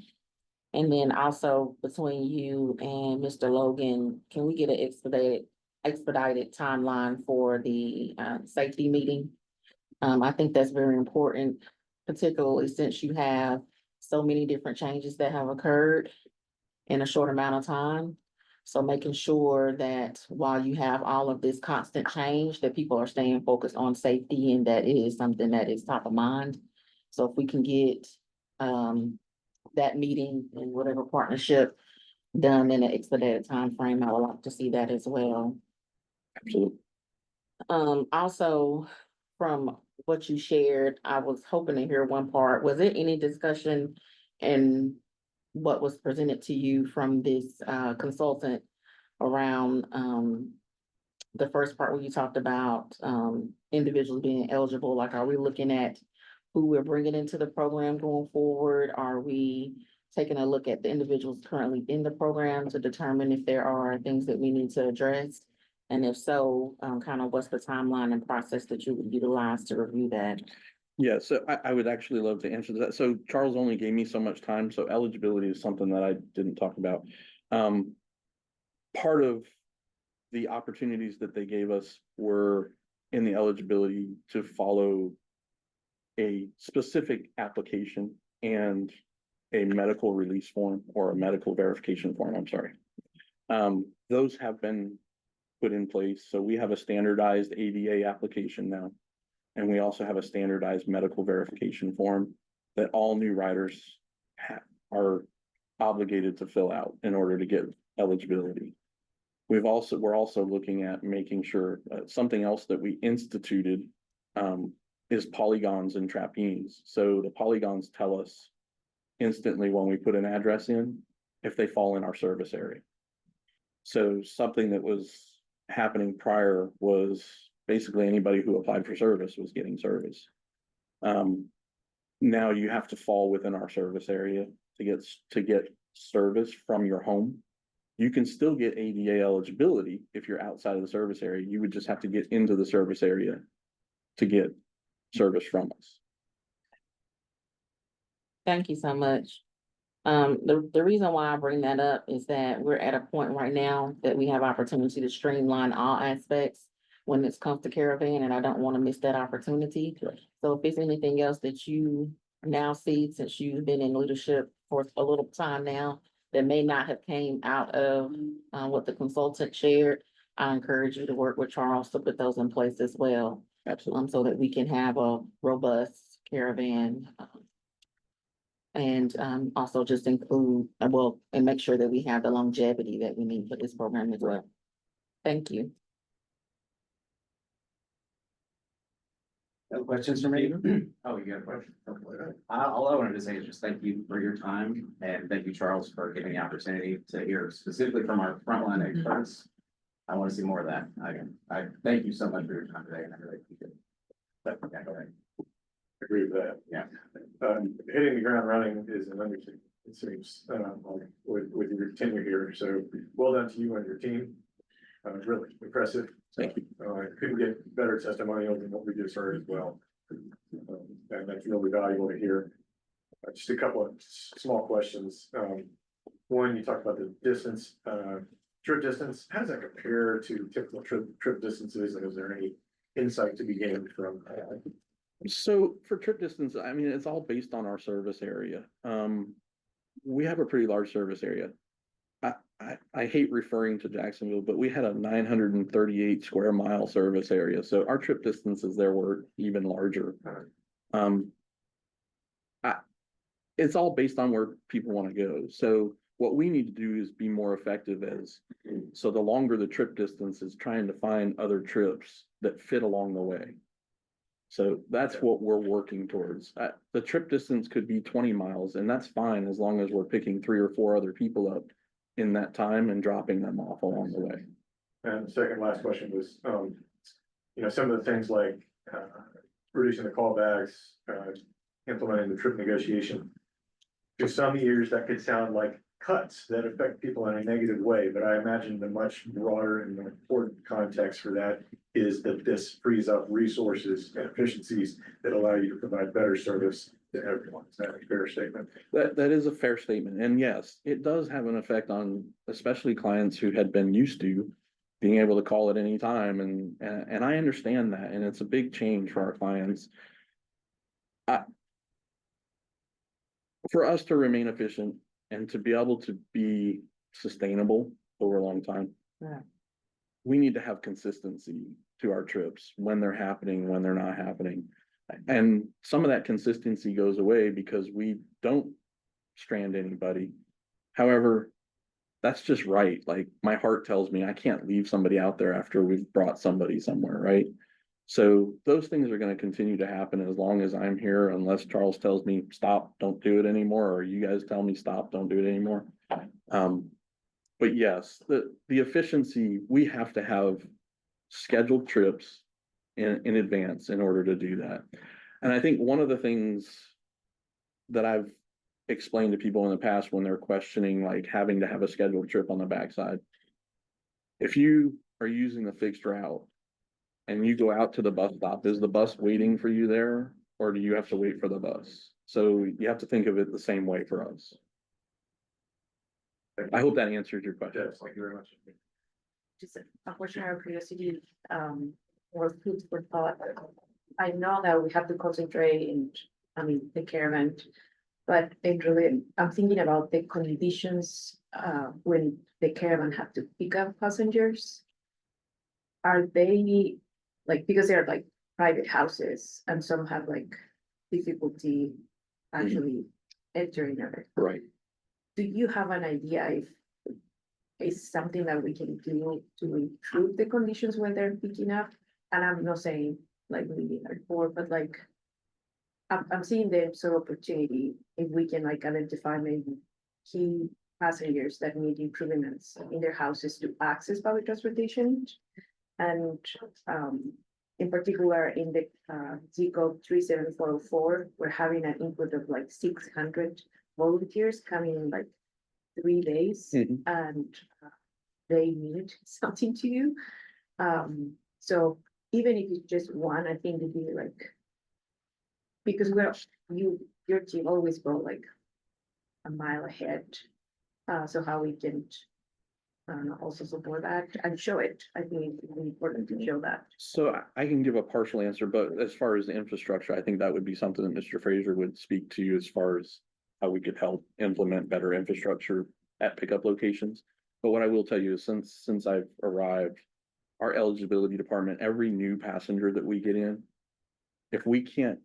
S12: And then also between you and Mr. Logan, can we get an expedited timeline for the safety meeting? I think that's very important, particularly since you have so many different changes that have occurred in a short amount of time. So making sure that while you have all of this constant change, that people are staying focused on safety and that it is something that is top of mind. So if we can get that meeting and whatever partnership done in an expedited time frame, I would like to see that as well.
S9: Absolutely.
S12: Also, from what you shared, I was hoping to hear one part. Was there any discussion in what was presented to you from this consultant around the first part where you talked about individuals being eligible? Like, are we looking at who we're bringing into the program going forward? Are we taking a look at the individuals currently in the program to determine if there are things that we need to address? And if so, kind of what's the timeline and process that you would utilize to review that?
S9: Yeah, so I would actually love to answer that. So Charles only gave me so much time, so eligibility is something that I didn't talk about. Part of the opportunities that they gave us were in the eligibility to follow a specific application and a medical release form or a medical verification form, I'm sorry. Those have been put in place. So we have a standardized ADA application now. And we also have a standardized medical verification form that all new riders are obligated to fill out in order to get eligibility. We're also looking at making sure something else that we instituted is polygons and trapines. So the polygons tell us instantly when we put an address in, if they fall in our service area. So something that was happening prior was basically anybody who applied for service was getting service. Now you have to fall within our service area to get service from your home. You can still get ADA eligibility if you're outside of the service area. You would just have to get into the service area to get service from us.
S12: Thank you so much. The reason why I bring that up is that we're at a point right now that we have opportunity to streamline all aspects when it comes to Caravan, and I don't want to miss that opportunity. So if there's anything else that you now see, since you've been in leadership for a little time now, that may not have came out of what the consultant shared, I encourage you to work with Charles to put those in place as well.
S9: Absolutely.
S12: So that we can have a robust Caravan. And also just include, and make sure that we have the longevity that we need for this program as well. Thank you.
S4: No questions for me? Oh, you got a question? All I wanted to say is just thank you for your time and thank you, Charles, for giving the opportunity to hear specifically from our frontline experts. I want to see more of that. I thank you so much for your time today and I really appreciate it. Yeah, go ahead.
S7: Agree with that.
S4: Yeah.
S7: Hitting the ground running is an undertaking, it seems, with your tenure here. So well done to you and your team. Really impressive.
S9: Thank you.
S7: I couldn't get better testimonials than what we just heard as well. And that's really valuable to hear. Just a couple of small questions. One, you talked about the distance, trip distance. How does that compare to typical trip distances? And is there any insight to be gained from
S9: So for trip distance, I mean, it's all based on our service area. We have a pretty large service area. I hate referring to Jacksonville, but we had a 938 square mile service area. So our trip distances there were even larger. It's all based on where people want to go. So what we need to do is be more effective so the longer the trip distance is trying to find other trips that fit along the way. So that's what we're working towards. The trip distance could be 20 miles and that's fine as long as we're picking 3 or 4 other people up in that time and dropping them off along the way.
S7: And the second last question was, some of the things like reducing the callbacks, implementing the trip negotiation. To some ears, that could sound like cuts that affect people in a negative way, but I imagine the much broader and more important context for that is that this frees up resources and efficiencies that allow you to provide better service to everyone. Is that a fair statement?
S9: That is a fair statement. And yes, it does have an effect on especially clients who had been used to being able to call at any time. And I understand that. And it's a big change for our clients. For us to remain efficient and to be able to be sustainable over a long time.
S12: Yeah.
S9: We need to have consistency to our trips, when they're happening, when they're not happening. And some of that consistency goes away because we don't strand anybody. However, that's just right. Like my heart tells me I can't leave somebody out there after we've brought somebody somewhere, right? So those things are going to continue to happen as long as I'm here, unless Charles tells me, stop, don't do it anymore, or you guys tell me, stop, don't do it anymore. But yes, the efficiency, we have to have scheduled trips in advance in order to do that. And I think one of the things that I've explained to people in the past when they're questioning like having to have a scheduled trip on the backside, if you are using the fixed route and you go out to the bus stop, is the bus waiting for you there, or do you have to wait for the bus? So you have to think of it the same way for us. I hope that answers your question.
S7: Yes, thank you very much.
S5: Just a question of curiosity, or food for thought. I know that we have to concentrate in, I mean, the caravan, but really, I'm thinking about the conditions, when the caravan have to pick up passengers. Are they, like, because they're like private houses and some have like difficulty actually entering it.
S9: Right.
S5: Do you have an idea if it's something that we can do to improve the conditions when they're picking up? And I'm not saying like we are poor, but like I'm seeing the sort of opportunity if we can like identify maybe key passengers that need improvements in their houses to access public transportation. And in particular, in the zip code 37404, we're having an input of like 600 volunteers coming in like 3 days, and they need something to do. So even if it's just one, I think it'd be like, because your team always go like a mile ahead. So how we can also support that and show it. I think it's really important to show that.
S9: So I can give a partial answer, but as far as the infrastructure, I think that would be something that Mr. Fraser would speak to as far as how we could help implement better infrastructure at pickup locations. But what I will tell you is since I've arrived, our eligibility department, every new passenger that we get in, if we can't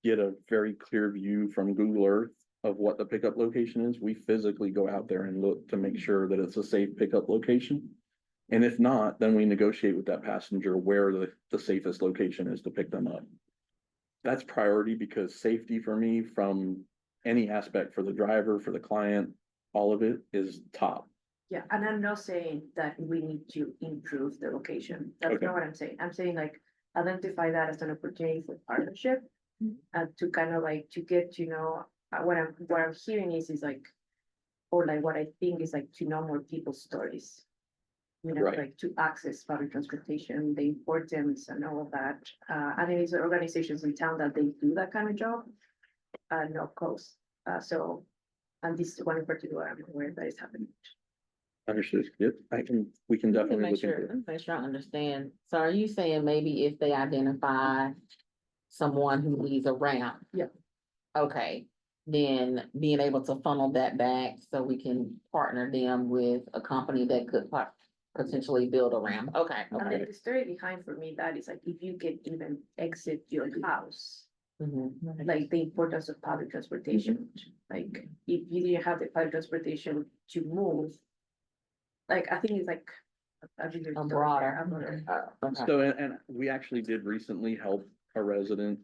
S9: get a very clear view from Google Earth of what the pickup location is, we physically go out there and look to make sure that it's a safe pickup location. And if not, then we negotiate with that passenger where the safest location is to pick them up. That's priority because safety for me from any aspect for the driver, for the client, all of it is top.
S5: Yeah, and I'm not saying that we need to improve the location. That's
S9: Okay.
S5: not what I'm saying. I'm saying like identify that as an opportunity for partnership. To kind of like to get to know what I'm hearing is like, or like what I think is like to know more people's stories. You know,
S9: Right.
S5: like to access public transportation, the importance and all of that. And there is organizations in town that they do that kind of job, no cost. So, and this one in particular, I'm aware that is happening.
S9: Understood. Yep, we can
S12: Let me
S9: definitely
S12: make
S9: look
S12: sure,
S9: into
S12: let
S9: it.
S12: me make sure I understand. So are you saying maybe if they identify someone who needs a ramp?
S5: Yeah.
S12: Okay, then being able to funnel that back so we can partner them with a company that could potentially build a ramp. Okay,
S5: And
S12: okay.
S5: the story behind for me, that is like, if you can even exit your house,
S12: Mhm.
S5: like the importance of public transportation, like if you didn't have the public transportation to move. Like, I think it's like. a bigger
S12: A
S5: story
S12: broader.
S5: there.
S12: Okay.
S9: So, and we actually did recently help a resident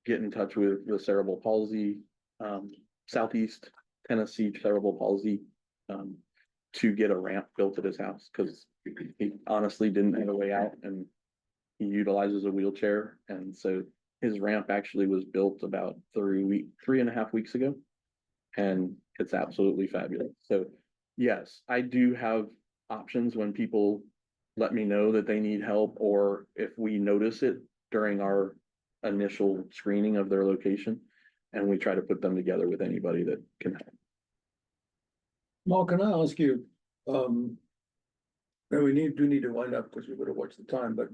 S9: get in touch with the cerebral palsy, Southeast Tennessee cerebral palsy, to get a ramp built at his house, because he honestly didn't have a way out and he utilizes a wheelchair. And so his ramp actually was built about 3.5 weeks ago. And it's absolutely fabulous. So yes, I do have options when people let me know that they need help, or if we notice it during our initial screening of their location. And we try to put them together with anybody that can help.
S2: Mark, can I ask you, and we do need to wind up because we've got to watch the time, but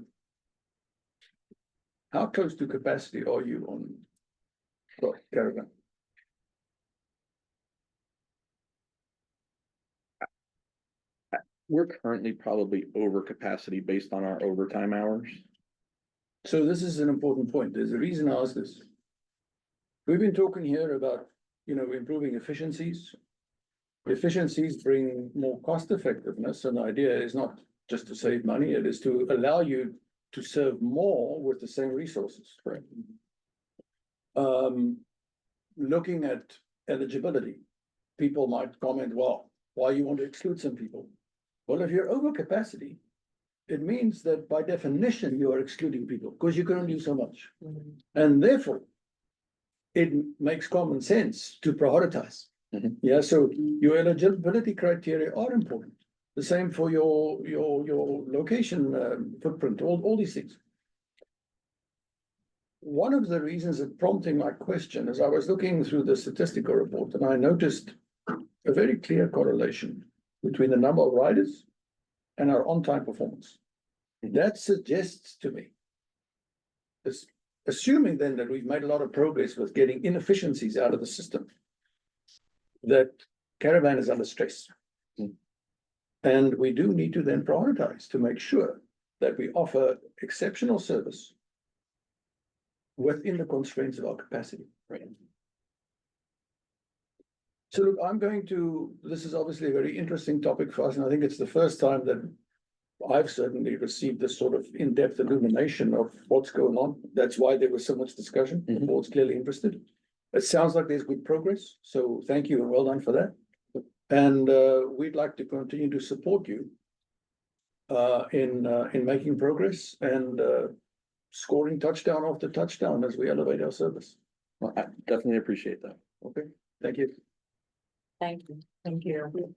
S2: how close to capacity are you on Caravan?
S9: We're currently probably over capacity based on our overtime hours.
S2: So this is an important point. There's a reason I ask this. We've been talking here about, improving efficiencies. Efficiencies bring more cost effectiveness, and the idea is not just to save money, it is to allow you to serve more with the same resources.
S9: Correct.
S2: Looking at eligibility, people might comment, well, why you want to exclude some people? Well, if you're over capacity, it means that by definition, you are excluding people because you can only do so much. And therefore, it makes common sense to prioritize.
S9: Mhm.
S2: Yeah, so your eligibility criteria are important. The same for your location footprint, all these things. One of the reasons that prompting my question is I was looking through the statistical report and I noticed a very clear correlation between the number of riders and our on-time performance. That suggests to me, assuming then that we've made a lot of progress with getting inefficiencies out of the system, that Caravan is under stress. And we do need to then prioritize to make sure that we offer exceptional service within the constraints of our capacity.
S9: Right.
S2: So look, this is obviously a very interesting topic for us, and I think it's the first time that I've certainly received this sort of in-depth illumination of what's going on. That's why there was so much discussion. The board's clearly interested. It sounds like there's good progress, so thank you and well done for that. And we'd like to continue to support you in making progress and scoring touchdown after touchdown as we elevate our service.
S9: Well, I definitely appreciate that.
S2: Okay, thank you.
S12: Thank you.
S5: Thank you.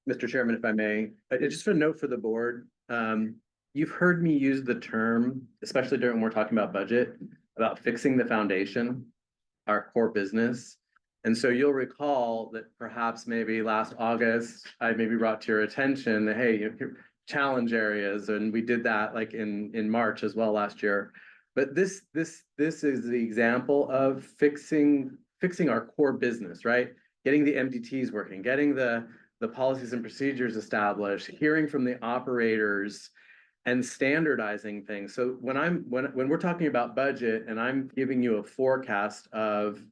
S1: Mr. Chairman, if I may, just a note for the board. You've heard me use the term, especially during when we're talking about budget, about fixing the foundation, our core business. And so you'll recall that perhaps maybe last August, I maybe brought to your attention that, hey, your challenge areas, and we did that like in March as well last year. But this is the example of fixing our core business, right? Getting the MDTs working, getting the policies and procedures established, hearing from the operators and standardizing things. So when we're talking about budget and I'm giving you a forecast of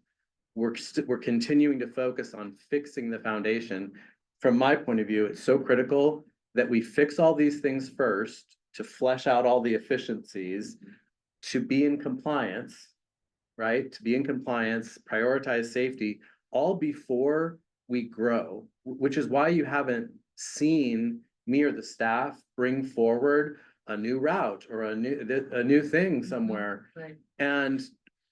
S1: we're continuing to focus on fixing the foundation. From my point of view, it's so critical that we fix all these things first to flesh out all the efficiencies, to be in compliance, right? To be in compliance, prioritize safety, all before we grow, which is why you haven't seen me or the staff bring forward a new route or a new thing somewhere.
S5: Right.
S1: And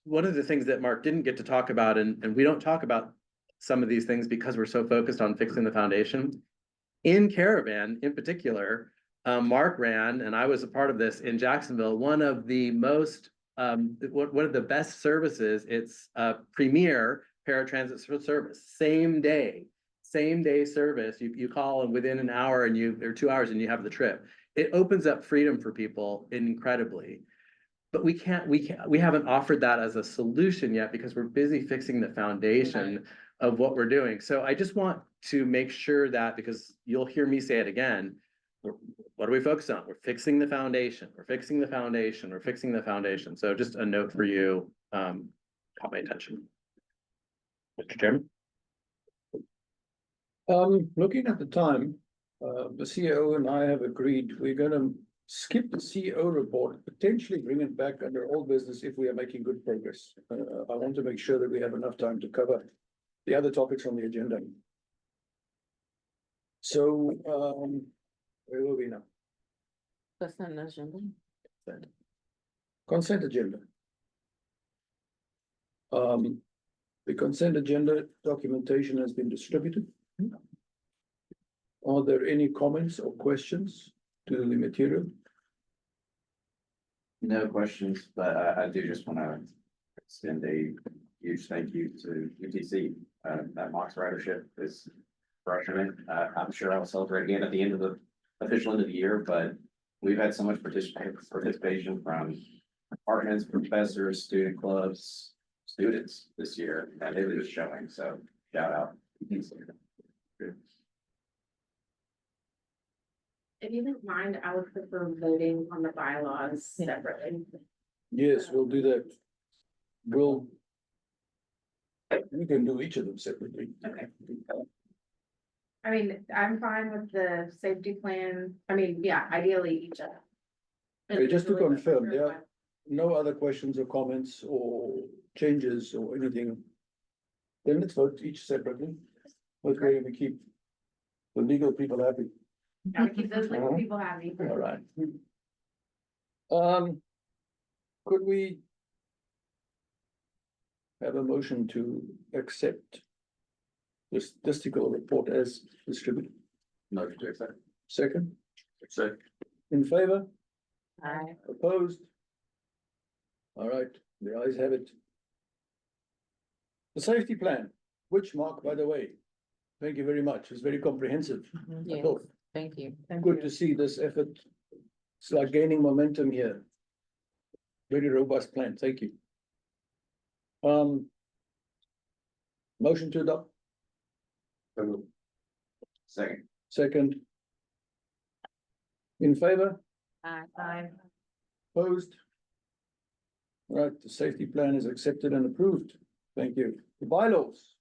S1: one of the things that Mark didn't get to talk about, and we don't talk about some of these things because we're so focused on fixing the foundation. In Caravan, in particular, Mark ran, and I was a part of this in Jacksonville, one of the most, one of the best services. It's a premier paratransit service, same day service. You call and within an hour or 2 hours and you have the trip. It opens up freedom for people incredibly. But we haven't offered that as a solution yet because we're busy fixing the foundation of what we're doing. So I just want to make sure that, because you'll hear me say it again, what are we focused on? We're fixing the foundation. We're fixing the foundation. We're fixing the foundation. So just a note for you, caught my attention. Mr. Chairman?
S2: Looking at the time, the CEO and I have agreed we're gonna skip the CEO report, potentially bring it back under old business if we are making good progress. I want to make sure that we have enough time to cover the other topics on the agenda. So, where will we now?
S12: That's not an agenda.
S2: Consent agenda. The consent agenda documentation has been distributed. Are there any comments or questions to the material?
S4: No questions, but I do just want to extend a huge thank you to UTC. That Mox ridership is crushing it. I'm sure I'll celebrate again at the end of the official end of the year, but we've had so much participation from departments, professors, student clubs, students this year, and it is showing, so shout out.
S10: If you don't mind, I would prefer voting on the bylaws separately.
S2: Yes, we'll do that. We can do each of them separately.
S10: Okay. I mean, I'm fine with the safety plan. I mean, yeah, ideally each of them.
S2: Okay, just to confirm, there are no other questions or comments or changes or anything. Then let's vote each separately. What way we keep the legal people happy.
S10: Gotta keep those legal people happy.
S2: All right. Could we have a motion to accept this statistical report as distributed?
S4: Motion to accept.
S2: Second,
S4: Second.
S2: in favor,
S12: Aye.
S2: opposed? All right, the ayes have it. The safety plan, which Mark, by the way, thank you very much, is very comprehensive. I
S12: Yes,
S2: thought.
S12: thank you.
S2: Good to see this effort. It's like gaining momentum here. Very robust plan, thank you. Motion to adopt,
S4: Second.
S2: second. In favor,
S12: Aye.
S2: opposed? Right, the safety plan is accepted and approved. Thank you. The bylaws.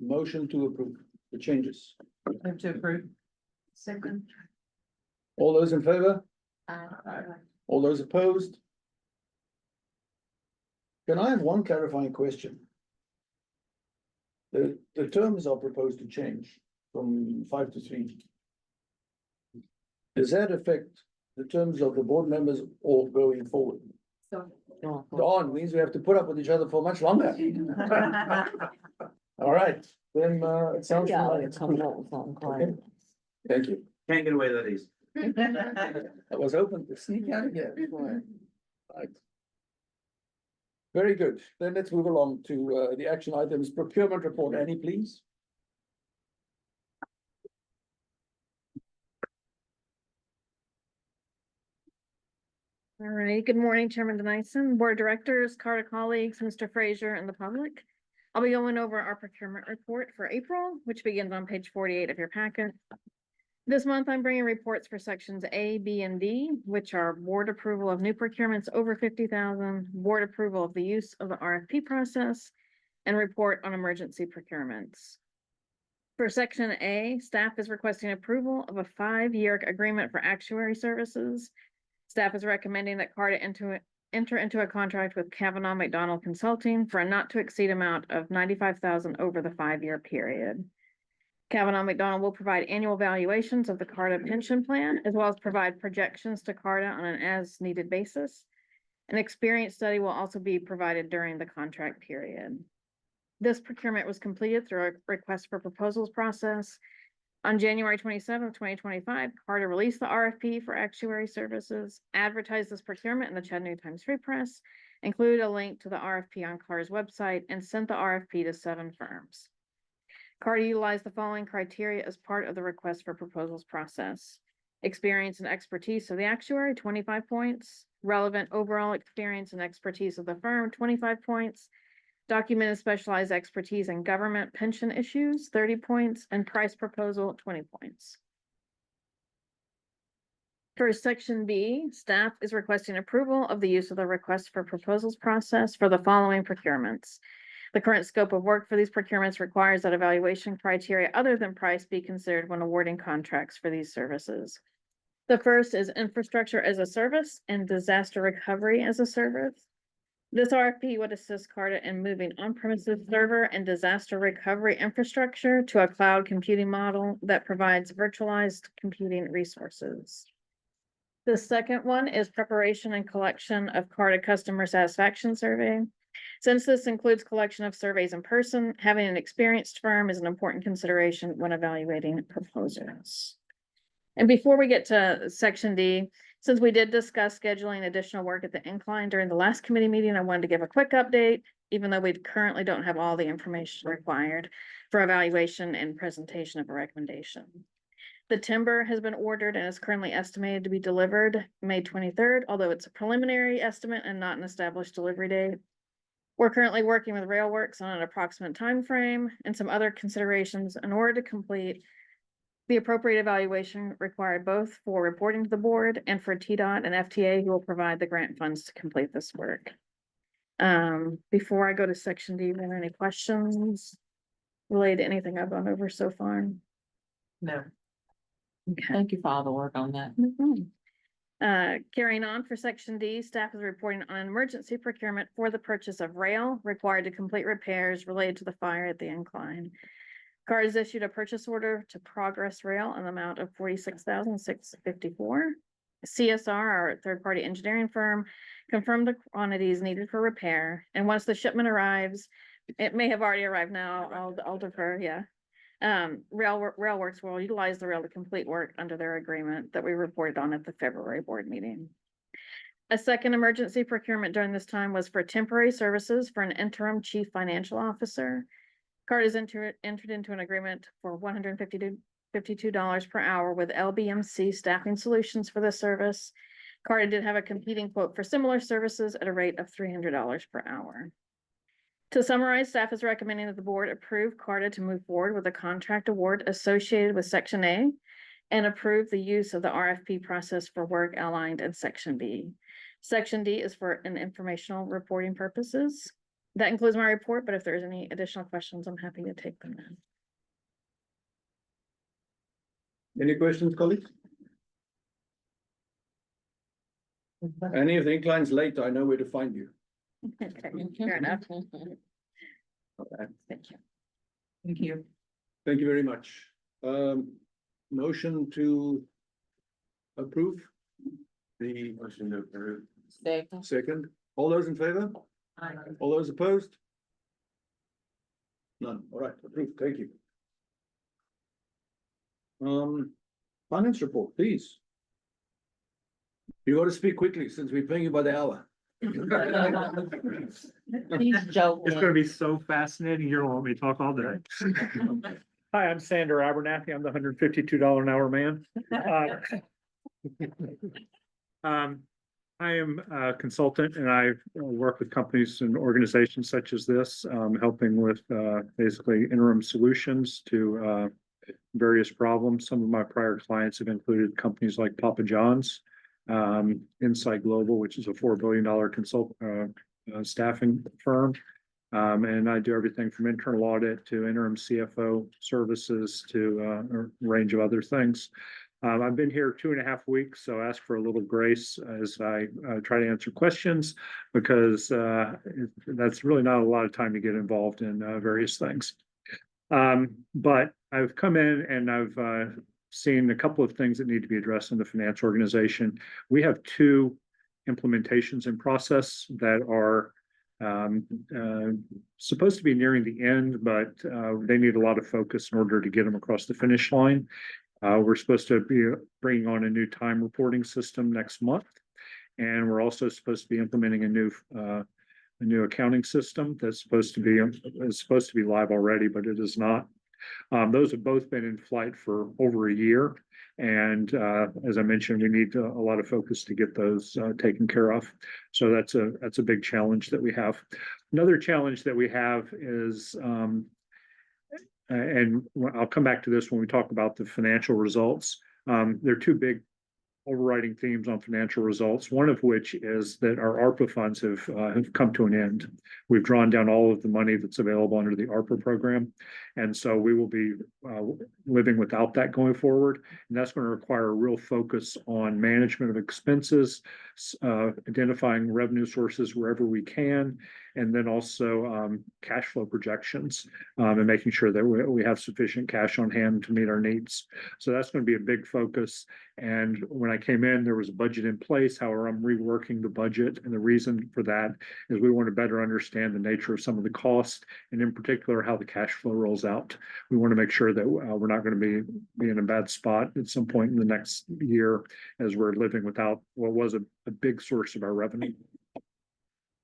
S2: Motion to approve the changes.
S12: Move to approve. Second.
S2: All those in favor?
S12: Aye.
S2: All those opposed? Can I have one clarifying question? The terms are proposed to change from 5 to 3. Does that affect the terms of the board members or going forward? Dawn, means we have to put up with each other for much longer. All right, then, it sounds. Okay. Thank you.
S4: Can't get away that easy.
S2: I was hoping to sneak out again. Right. Very good. Then let's move along to the action items procurement report. Annie, please.
S13: All right, good morning, Chairman Denison, Board of Directors, Carter colleagues, Mr. Frazier, and the public. I'll be going over our procurement report for April, which begins on page 48 of your packet. This month, I'm bringing reports for sections A, B, and D, which are board approval of new procurements over 50,000, board approval of the use of the RFP process, and report on emergency procurements. For section A, staff is requesting approval of a 5-year agreement for actuary services. Staff is recommending that Carta enter into a contract with Kavanaugh McDonald Consulting for a not to exceed amount of 95,000 over the 5-year period. Kavanaugh McDonald will provide annual valuations of the Carta pension plan, as well as provide projections to Carta on an as-needed basis. An experience study will also be provided during the contract period. This procurement was completed through a request for proposals process. On January 27th, 2025, Carta released the RFP for actuary services, advertised this procurement in the Chattanooga Times Free Press, included a link to the RFP on Carta's website, and sent the RFP to 7 firms. Carta utilized the following criteria as part of the request for proposals process. Experience and expertise of the actuary, 25 points. Relevant overall experience and expertise of the firm, 25 points. Documented specialized expertise in government pension issues, 30 points, and price proposal, 20 points. For section B, staff is requesting approval of the use of the request for proposals process for the following procurements. The current scope of work for these procurements requires that evaluation criteria other than price be considered when awarding contracts for these services. The first is infrastructure as a service and disaster recovery as a service. This RFP would assist Carta in moving on-premises server and disaster recovery infrastructure to a cloud computing model that provides virtualized computing resources. The second one is preparation and collection of Carta customer satisfaction survey. Since this includes collection of surveys in person, having an experienced firm is an important consideration when evaluating proposals. And before we get to section D, Since we did discuss scheduling additional work at the incline during the last committee meeting, I wanted to give a quick update, even though we currently don't have all the information required for evaluation and presentation of a recommendation. The timber has been ordered and is currently estimated to be delivered May 23rd, although it's a preliminary estimate and not an established delivery date. We're currently working with Railworks on an approximate time frame and some other considerations in order to complete the appropriate evaluation required both for reporting to the board and for TDOT and FTA who will provide the grant funds to complete this work. Before I go to section D, are there any questions related to anything I've gone over so far?
S5: No.
S13: Okay.
S12: Thank you for all the work on that.
S13: Carrying on for section D, staff is reporting on an emergency procurement for the purchase of rail required to complete repairs related to the fire at the incline. CART has issued a purchase order to Progress Rail in the amount of $46,654. CSR, our third-party engineering firm, confirmed the quantities needed for repair, and once the shipment arrives, it may have already arrived now, I'll defer, yeah. Railworks will utilize the rail to complete work under their agreement that we reported on at the February board meeting. A second emergency procurement during this time was for temporary services for an interim chief financial officer. CART has entered into an agreement for $152 per hour with LBMC Staffing Solutions for this service. CART did have a competing quote for similar services at a rate of $300 per hour. To summarize, staff is recommending that the board approve CARTA to move forward with a contract award associated with Section A and approve the use of the RFP process for work outlined in Section B. Section D is for an informational reporting purposes. That includes my report, but if there's any additional questions, I'm happy to take them now.
S2: Any questions, colleagues? Any of the inclines late, I know where to find you.
S13: Okay, fair enough. Thank you.
S5: Thank you.
S2: Thank you very much. Motion to approve the
S7: Motion to approve.
S2: second. All those in favor? All those opposed? None. All right, approved. Thank you. Finance report, please. You got to speak quickly since we're paying you by the hour.
S12: He's joking.
S14: It's gonna be so fascinating. You're gonna want me to talk all day. Hi, I'm Sander Abernathy. I'm the $152 an hour man. I am a consultant and I work with companies and organizations such as this, helping with basically interim solutions to various problems. Some of my prior clients have included companies like Papa John's, Insight Global, which is a $4 billion staffing firm. And I do everything from internal audit to interim CFO services to a range of other things. I've been here 2.5 weeks, so ask for a little grace as I try to answer questions because that's really not a lot of time to get involved in various things. But I've come in and I've seen a couple of things that need to be addressed in the finance organization. We have 2 implementations in process that are supposed to be nearing the end, but they need a lot of focus in order to get them across the finish line. We're supposed to be bringing on a new time reporting system next month. And we're also supposed to be implementing a new accounting system that's supposed to be live already, but it is not. Those have both been in flight for over a year. And as I mentioned, we need a lot of focus to get those taken care of. So that's a big challenge that we have. Another challenge that we have is, and I'll come back to this when we talk about the financial results. There are 2 big overriding themes on financial results, one of which is that our ARPA funds have come to an end. We've drawn down all of the money that's available under the ARPA program. And so we will be living without that going forward. And that's going to require a real focus on management of expenses, identifying revenue sources wherever we can, and then also cash flow projections, and making sure that we have sufficient cash on hand to meet our needs. So that's going to be a big focus. And when I came in, there was a budget in place. However, I'm reworking the budget. And the reason for that is we want to better understand the nature of some of the costs, and in particular, how the cash flow rolls out. We want to make sure that we're not going to be in a bad spot at some point in the next year as we're living without what was a big source of our revenue.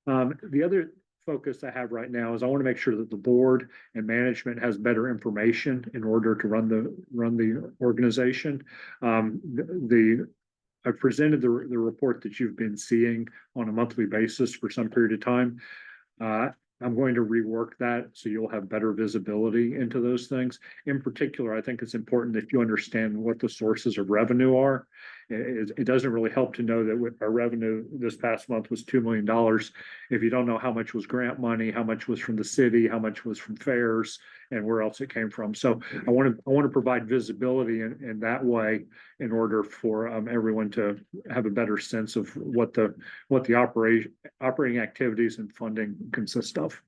S14: The other focus I have right now is I want to make sure that the board and management has better information in order to run the organization. I presented the report that you've been seeing on a monthly basis for some period of time. I'm going to rework that so you'll have better visibility into those things. In particular, I think it's important that you understand what the sources of revenue are. It doesn't really help to know that our revenue this past month was $2 million. If you don't know how much was grant money, how much was from the city, how much was from fairs, and where else it came from. So I want to provide visibility in that way in order for everyone to have a better sense of what the operating activities and funding consist of.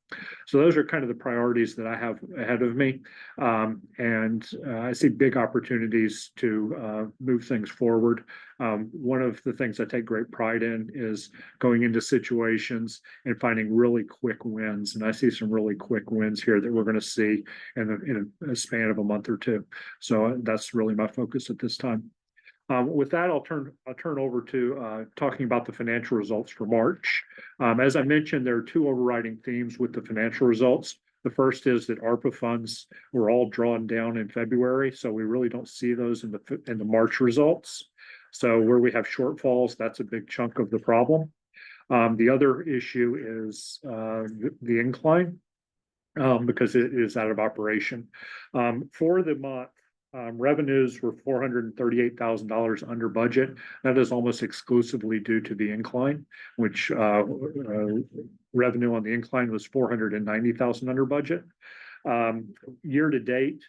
S14: So those are kind of the priorities that I have ahead of me. And I see big opportunities to move things forward. One of the things I take great pride in is going into situations and finding really quick wins. And I see some really quick wins here that we're going to see in a span of a month or two. So that's really my focus at this time. With that, I'll turn over to talking about the financial results for March. As I mentioned, there are two overriding themes with the financial results. The first is that ARPA funds were all drawn down in February, so we really don't see those in the March results. So where we have shortfalls, that's a big chunk of the problem. The other issue is the incline, because it is out of operation. For the month, revenues were $438,000 under budget. That is almost exclusively due to the incline, which revenue on the incline was $490,000 under budget. Year to date,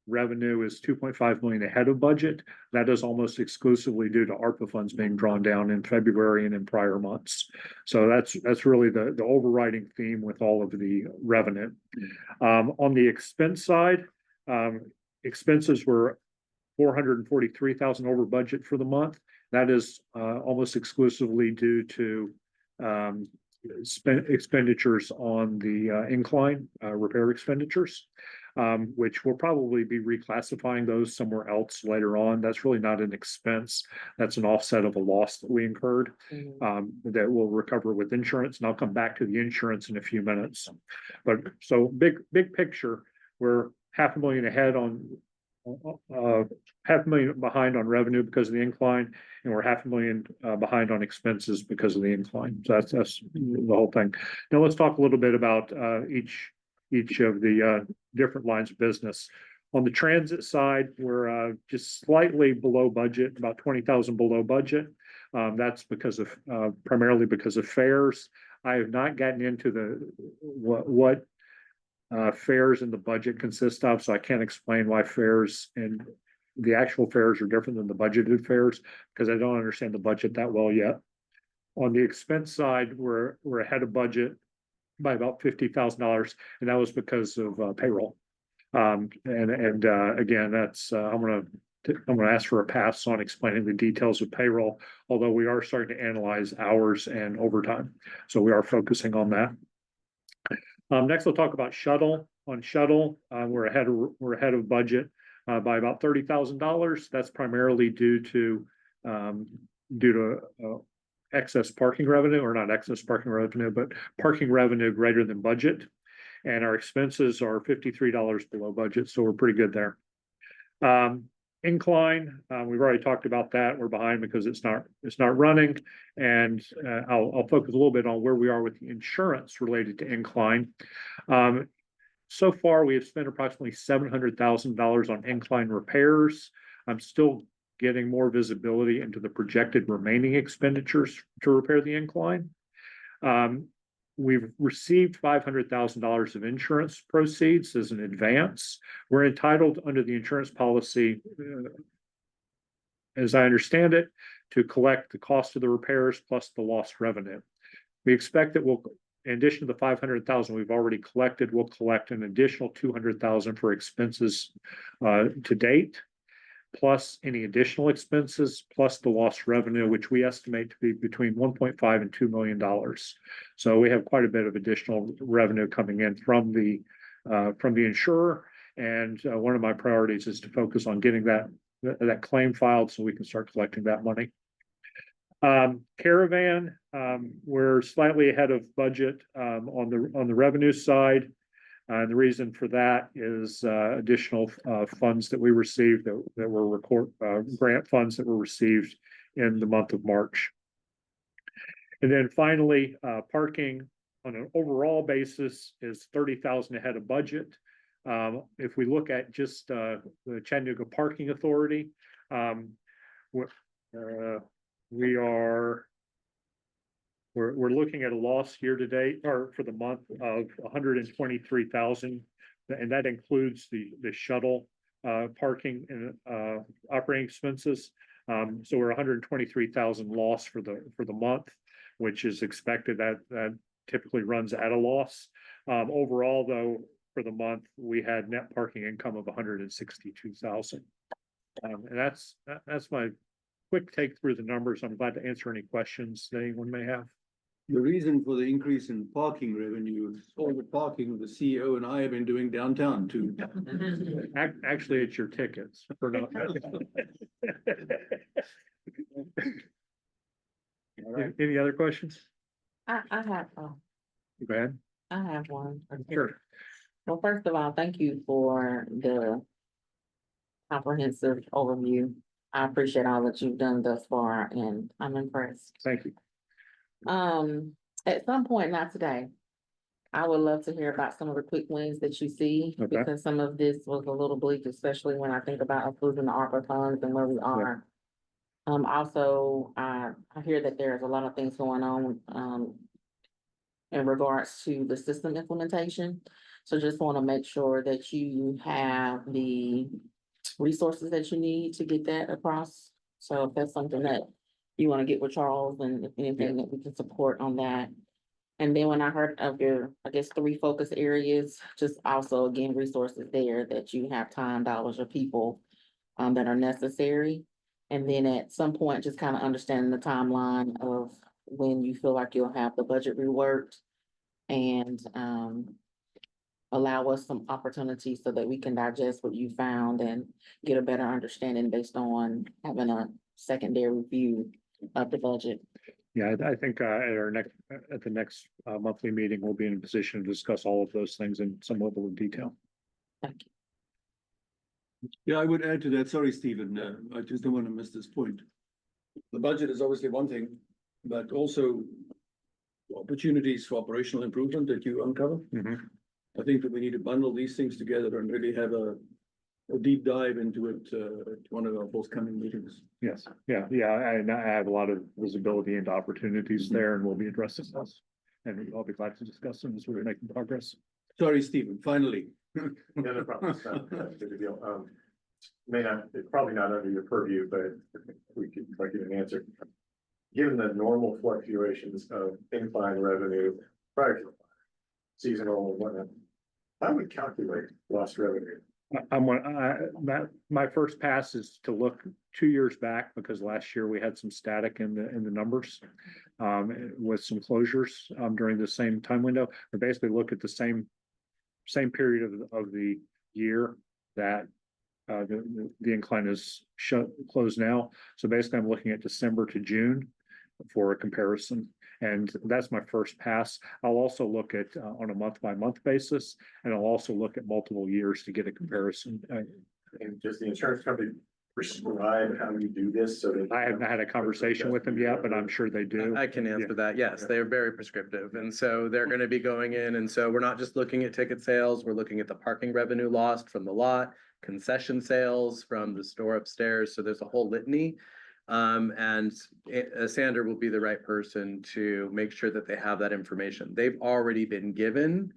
S14: revenue is $2.5 million ahead of budget. That is almost exclusively due to ARPA funds being drawn down in February and in prior months. So that's really the overriding theme with all of the revenue. On the expense side, expenses were $443,000 over budget for the month. That is almost exclusively due to expenditures on the incline, repair expenditures, which we'll probably be reclassifying those somewhere else later on. That's really not an expense. That's an offset of a loss that we incurred that we'll recover with insurance. And I'll come back to the insurance in a few minutes. But so big picture, we're $500,000 ahead on $500,000 behind on revenue because of the incline, and we're $500,000 behind on expenses because of the incline. So that's the whole thing. Now let's talk a little bit about each of the different lines of business. On the transit side, we're just slightly below budget, about $20,000 below budget. That's because of primarily because of fares. I have not gotten into what fares in the budget consist of, so I can't explain why fares and the actual fares are different than the budgeted fares because I don't understand the budget that well yet. On the expense side, we're ahead of budget by about $50,000, and that was because of payroll. Again, that's I'm gonna ask for a pass on explaining the details of payroll, although we are starting to analyze hours and overtime, so we are focusing on that. Next, we'll talk about shuttle. On shuttle, we're ahead of budget by about $30,000. That's primarily due to excess parking revenue, or not excess parking revenue, but parking revenue greater than budget. And our expenses are $53 below budget, so we're pretty good there. Incline, we've already talked about that. We're behind because it's not running. And I'll focus a little bit on where we are with the insurance related to incline. So far, we have spent approximately $700,000 on incline repairs. I'm still getting more visibility into the projected remaining expenditures to repair the incline. We've received $500,000 of insurance proceeds as an advance. We're entitled under the insurance policy, as I understand it, to collect the cost of the repairs plus the lost revenue. We expect that we'll in addition to the 500,000 we've already collected, we'll collect an additional 200,000 for expenses to date, plus any additional expenses, plus the lost revenue, which we estimate to be between 1.5 and $2 million. So we have quite a bit of additional revenue coming in from the insurer. And one of my priorities is to focus on getting that claim filed so we can start collecting that money. Caravan, we're slightly ahead of budget on the revenue side. The reason for that is additional funds that we received that were grant funds that were received in the month of March. And then finally, parking on an overall basis is 30,000 ahead of budget. If we look at just the Chattanooga Parking Authority, we're looking at a loss year to date or for the month of 123,000, and that includes the shuttle parking and operating expenses. So we're 123,000 loss for the month, which is expected. That typically runs at a loss. Overall, though, for the month we had net parking income of 162,000, and that's my quick take through the numbers. I'm glad to answer any questions that anyone may have.
S2: The reason for the increase in parking revenue is all the parking the CEO and I have been doing downtown too.
S14: Actually, it's your tickets for no. Any other questions?
S12: I have,
S14: Go ahead.
S12: I have one.
S14: Sure.
S12: Well, first of all, thank you for the comprehensive overview. I appreciate all that you've done thus far, and I'm impressed.
S14: Thank you.
S12: At some point, not today, I would love to hear about some of the quick wins that you see,
S14: Okay.
S12: because some of this was a little bleak, especially when I think about approving the ARPA funds and where we are. Also, I hear that there's a lot of things going on, in regards to the system implementation. So just want to make sure that you have the resources that you need to get that across. So if that's something that you want to get with Charles, and if anything that we can support on that. And then when I heard of your, I guess, 3 focus areas, just also again, resources there that you have time, dollars, or people that are necessary. And then at some point, just kind of understanding the timeline of when you feel like you'll have the budget reworked, and allow us some opportunities so that we can digest what you found and get a better understanding based on having a secondary review of the budget.
S14: Yeah, I think at the next monthly meeting, we'll be in a position to discuss all of those things in some level of detail.
S12: Thank you.
S2: Yeah, I would add to that. Sorry, Stephen. I just don't want to miss this point. The budget is obviously one thing, but also opportunities for operational improvement that you uncover. I think that we need to bundle these things together and really have a deep dive into it at one of our forthcoming meetings.
S14: Yes, yeah, I have a lot of visibility into opportunities there, and we'll be addressing those. And I'll be glad to discuss them as we're making progress.
S2: Sorry, Stephen, finally.
S7: No problem. It's not a big deal. It's probably not under your purview, but we could give an answer. Given the normal fluctuations of incline revenue prior to seasonal and whatnot, I would calculate lost revenue.
S14: My first pass is to look 2 years back, because last year we had some static in the numbers with some closures during the same time window. Or basically look at the same period of the year that the incline is closed now. So basically I'm looking at December to June for a comparison. And that's my first pass. I'll also look at on a month-by-month basis, and I'll also look at multiple years to get a comparison.
S7: And does the insurance company prescribe how you do this? So that
S14: I haven't had a conversation with them yet, but I'm sure they do.
S1: I can answer that. Yes, they're very prescriptive. And so they're going to be going in. And so we're not just looking at ticket sales. We're looking at the parking revenue lost from the lot, concession sales from the store upstairs. So there's a whole litany. And Sander will be the right person to make sure that they have that information. They've already been given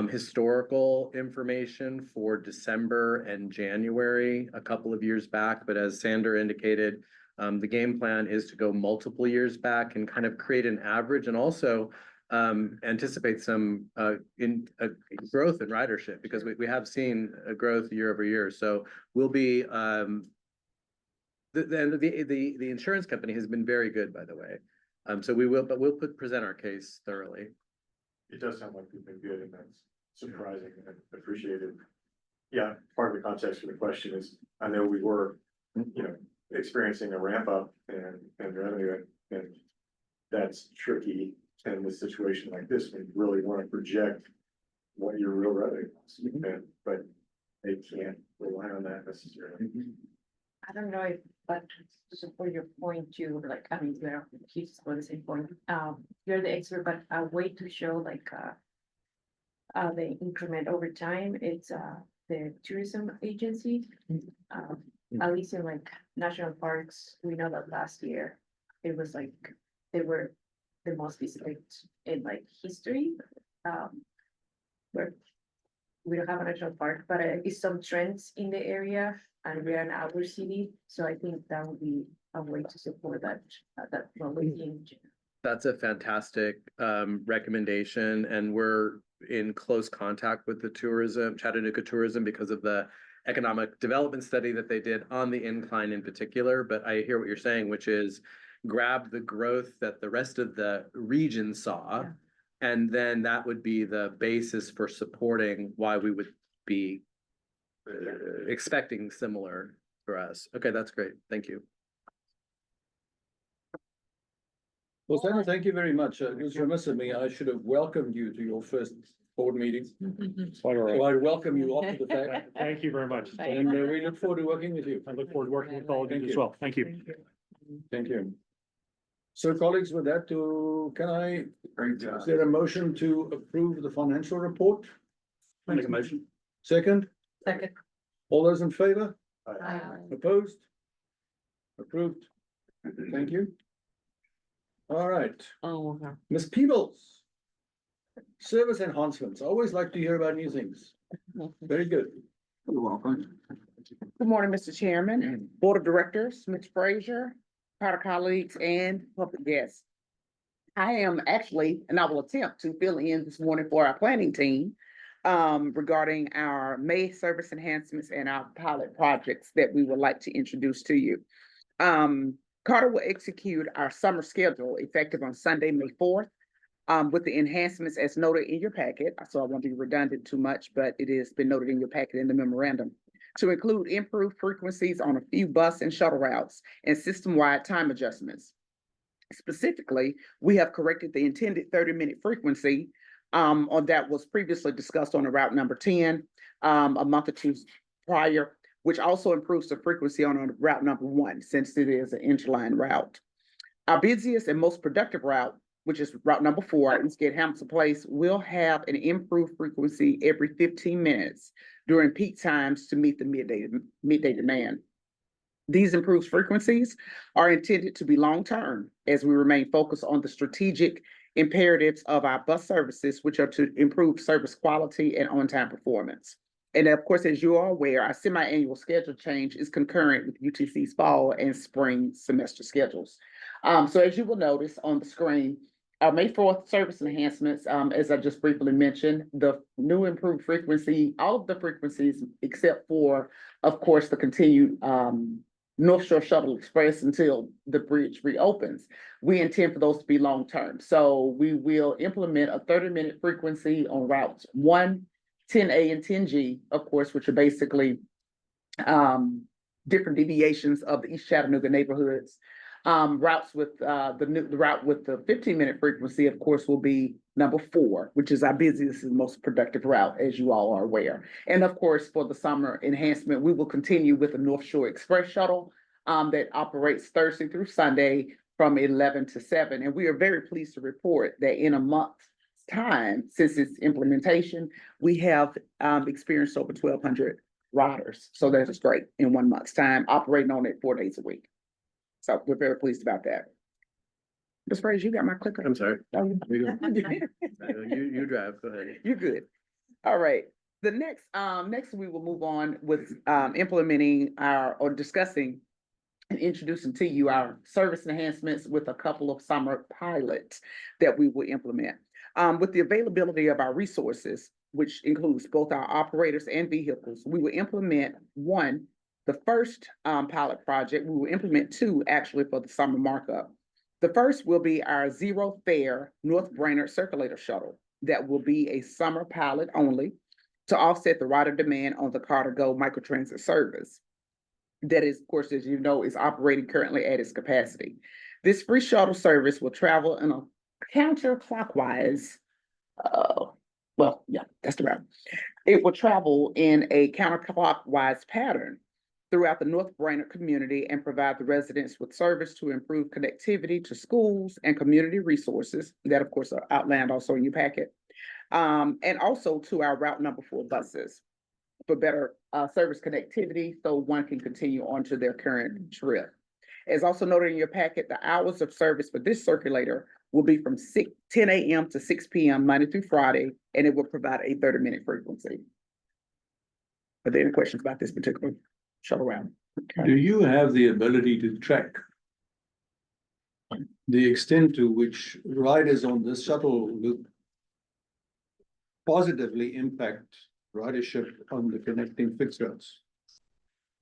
S1: historical information for December and January a couple of years back. But as Sander indicated, the game plan is to go multiple years back and kind of create an average, and also anticipate some growth in ridership, because we have seen a growth year over year. So we'll be the insurance company has been very good, by the way. So but we'll present our case thoroughly.
S7: It does sound like you've been good, and that's surprising and appreciated. Yeah, part of the context for the question is, I know we were, experiencing a ramp up and revenue, and that's tricky in this situation like this, when you really want to project what your real revenue is, but they can't rely on that necessarily.
S5: I don't know if, but to support your point too, like, I mean, you're, he's for the same point, you're the expert, but a way to show like, the increment over time, it's, the tourism agency. At least in like national parks, we know that last year, it was like, they were the most visited in like history. Where we don't have a national park, but it's some trends in the area, and we are an outdoor city, so I think that would be a way to support that, that one.
S1: That's a fantastic recommendation, and we're in close contact with the Chattanooga Tourism, because of the economic development study that they did on the incline in particular. But I hear what you're saying, which is grab the growth that the rest of the region saw, and then that would be the basis for supporting why we would be expecting similar for us. Okay, that's great. Thank you.
S2: Well, Sandra, thank you very much. It was remiss of me. I should have welcomed you to your first board meeting.
S14: Quite all right.
S2: So I welcome you after the fact,
S14: Thank you very much.
S2: and we look forward to working with you.
S14: I look forward to working with all of
S2: Thank
S14: you as
S2: you.
S14: well. Thank you.
S2: Thank you. So colleagues, with that, is there a motion to approve the financial report?
S14: Make a motion.
S2: Second,
S5: Second.
S2: all those in favor?
S5: Aye.
S2: Opposed? Approved. Thank you. All right,
S12: Oh, okay.
S2: Ms. Peebles. Service enhancements. I always like to hear about new things. Very good.
S15: You're welcome. Good morning, Mr. Chairman, Board of Directors, Ms. Frazier, Carter colleagues, and public guests. I am actually, and I will attempt to fill in this morning for our planning team regarding our May service enhancements and our pilot projects that we would like to introduce to you. Carter will execute our summer schedule effective on Sunday, May 4th. With the enhancements as noted in your packet, so I won't be redundant too much, but it has been noted in your packet in the memorandum, to include improved frequencies on a few bus and shuttle routes and system-wide time adjustments. Specifically, we have corrected the intended 30-minute frequency on that was previously discussed on the route number 10 a month or two prior, which also improves the frequency on route number 1, since it is an interline route. Our busiest and most productive route, which is route number 4, Eastgate Hamilton Place, will have an improved frequency every 15 minutes during peak times to meet the midday demand. These improved frequencies are intended to be long-term as we remain focused on the strategic imperatives of our bus services, which are to improve service quality and on-time performance. And of course, as you are aware, our semi-annual schedule change is concurrent with UTC's fall and spring semester schedules. So as you will notice on the screen, our May 4th service enhancements, as I just briefly mentioned, the new improved frequency, all of the frequencies except for, of course, the continued North Shore Shuttle Express until the bridge reopens. We intend for those to be long-term. So we will implement a 30-minute frequency on routes 1, 10A and 10G, of course, which are basically different deviations of the East Chattanooga neighborhoods. Routes with the route with the 15-minute frequency, of course, will be number 4, which is our busiest and most productive route, as you all are aware. And of course, for the summer enhancement, we will continue with the North Shore Express shuttle that operates Thursday through Sunday from 11 to 7. And we are very pleased to report that in a month's time since its implementation, we have experienced over 1,200 riders. So that is great in 1 month's time, operating on it 4 days a week. So we're very pleased about that. Ms. Frazier, you got my clicker?
S1: I'm sorry.
S15: Oh,
S1: You drive, go ahead.
S15: You're good. All right. The next we will move on with implementing or discussing and introducing to you our service enhancements with a couple of summer pilots that we will implement. With the availability of our resources, which includes both our operators and vehicles, we will implement the first pilot project. We will implement two actually for the summer markup. The first will be our zero fare North Brainerd Circulator Shuttle. That will be a summer pilot only to offset the rider demand on the Car2Go microtransit service. That is, of course, as you know, is operating currently at its capacity. This free shuttle service will travel in a counterclockwise, that's the route. It will travel in a counterclockwise pattern throughout the North Brainerd community and provide the residents with service to improve connectivity to schools and community resources that, of course, are outlined also in your packet. And also to our route number 4 buses for better service connectivity so one can continue on to their current trip. As also noted in your packet, the hours of service for this circulator will be from 10 a.m. to 6 p.m. Monday through Friday, and it will provide a 30-minute frequency. Are there any questions about this particular shuttle route?
S2: Do you have the ability to track the extent to which riders on this shuttle will positively impact ridership on the connecting fixed routes?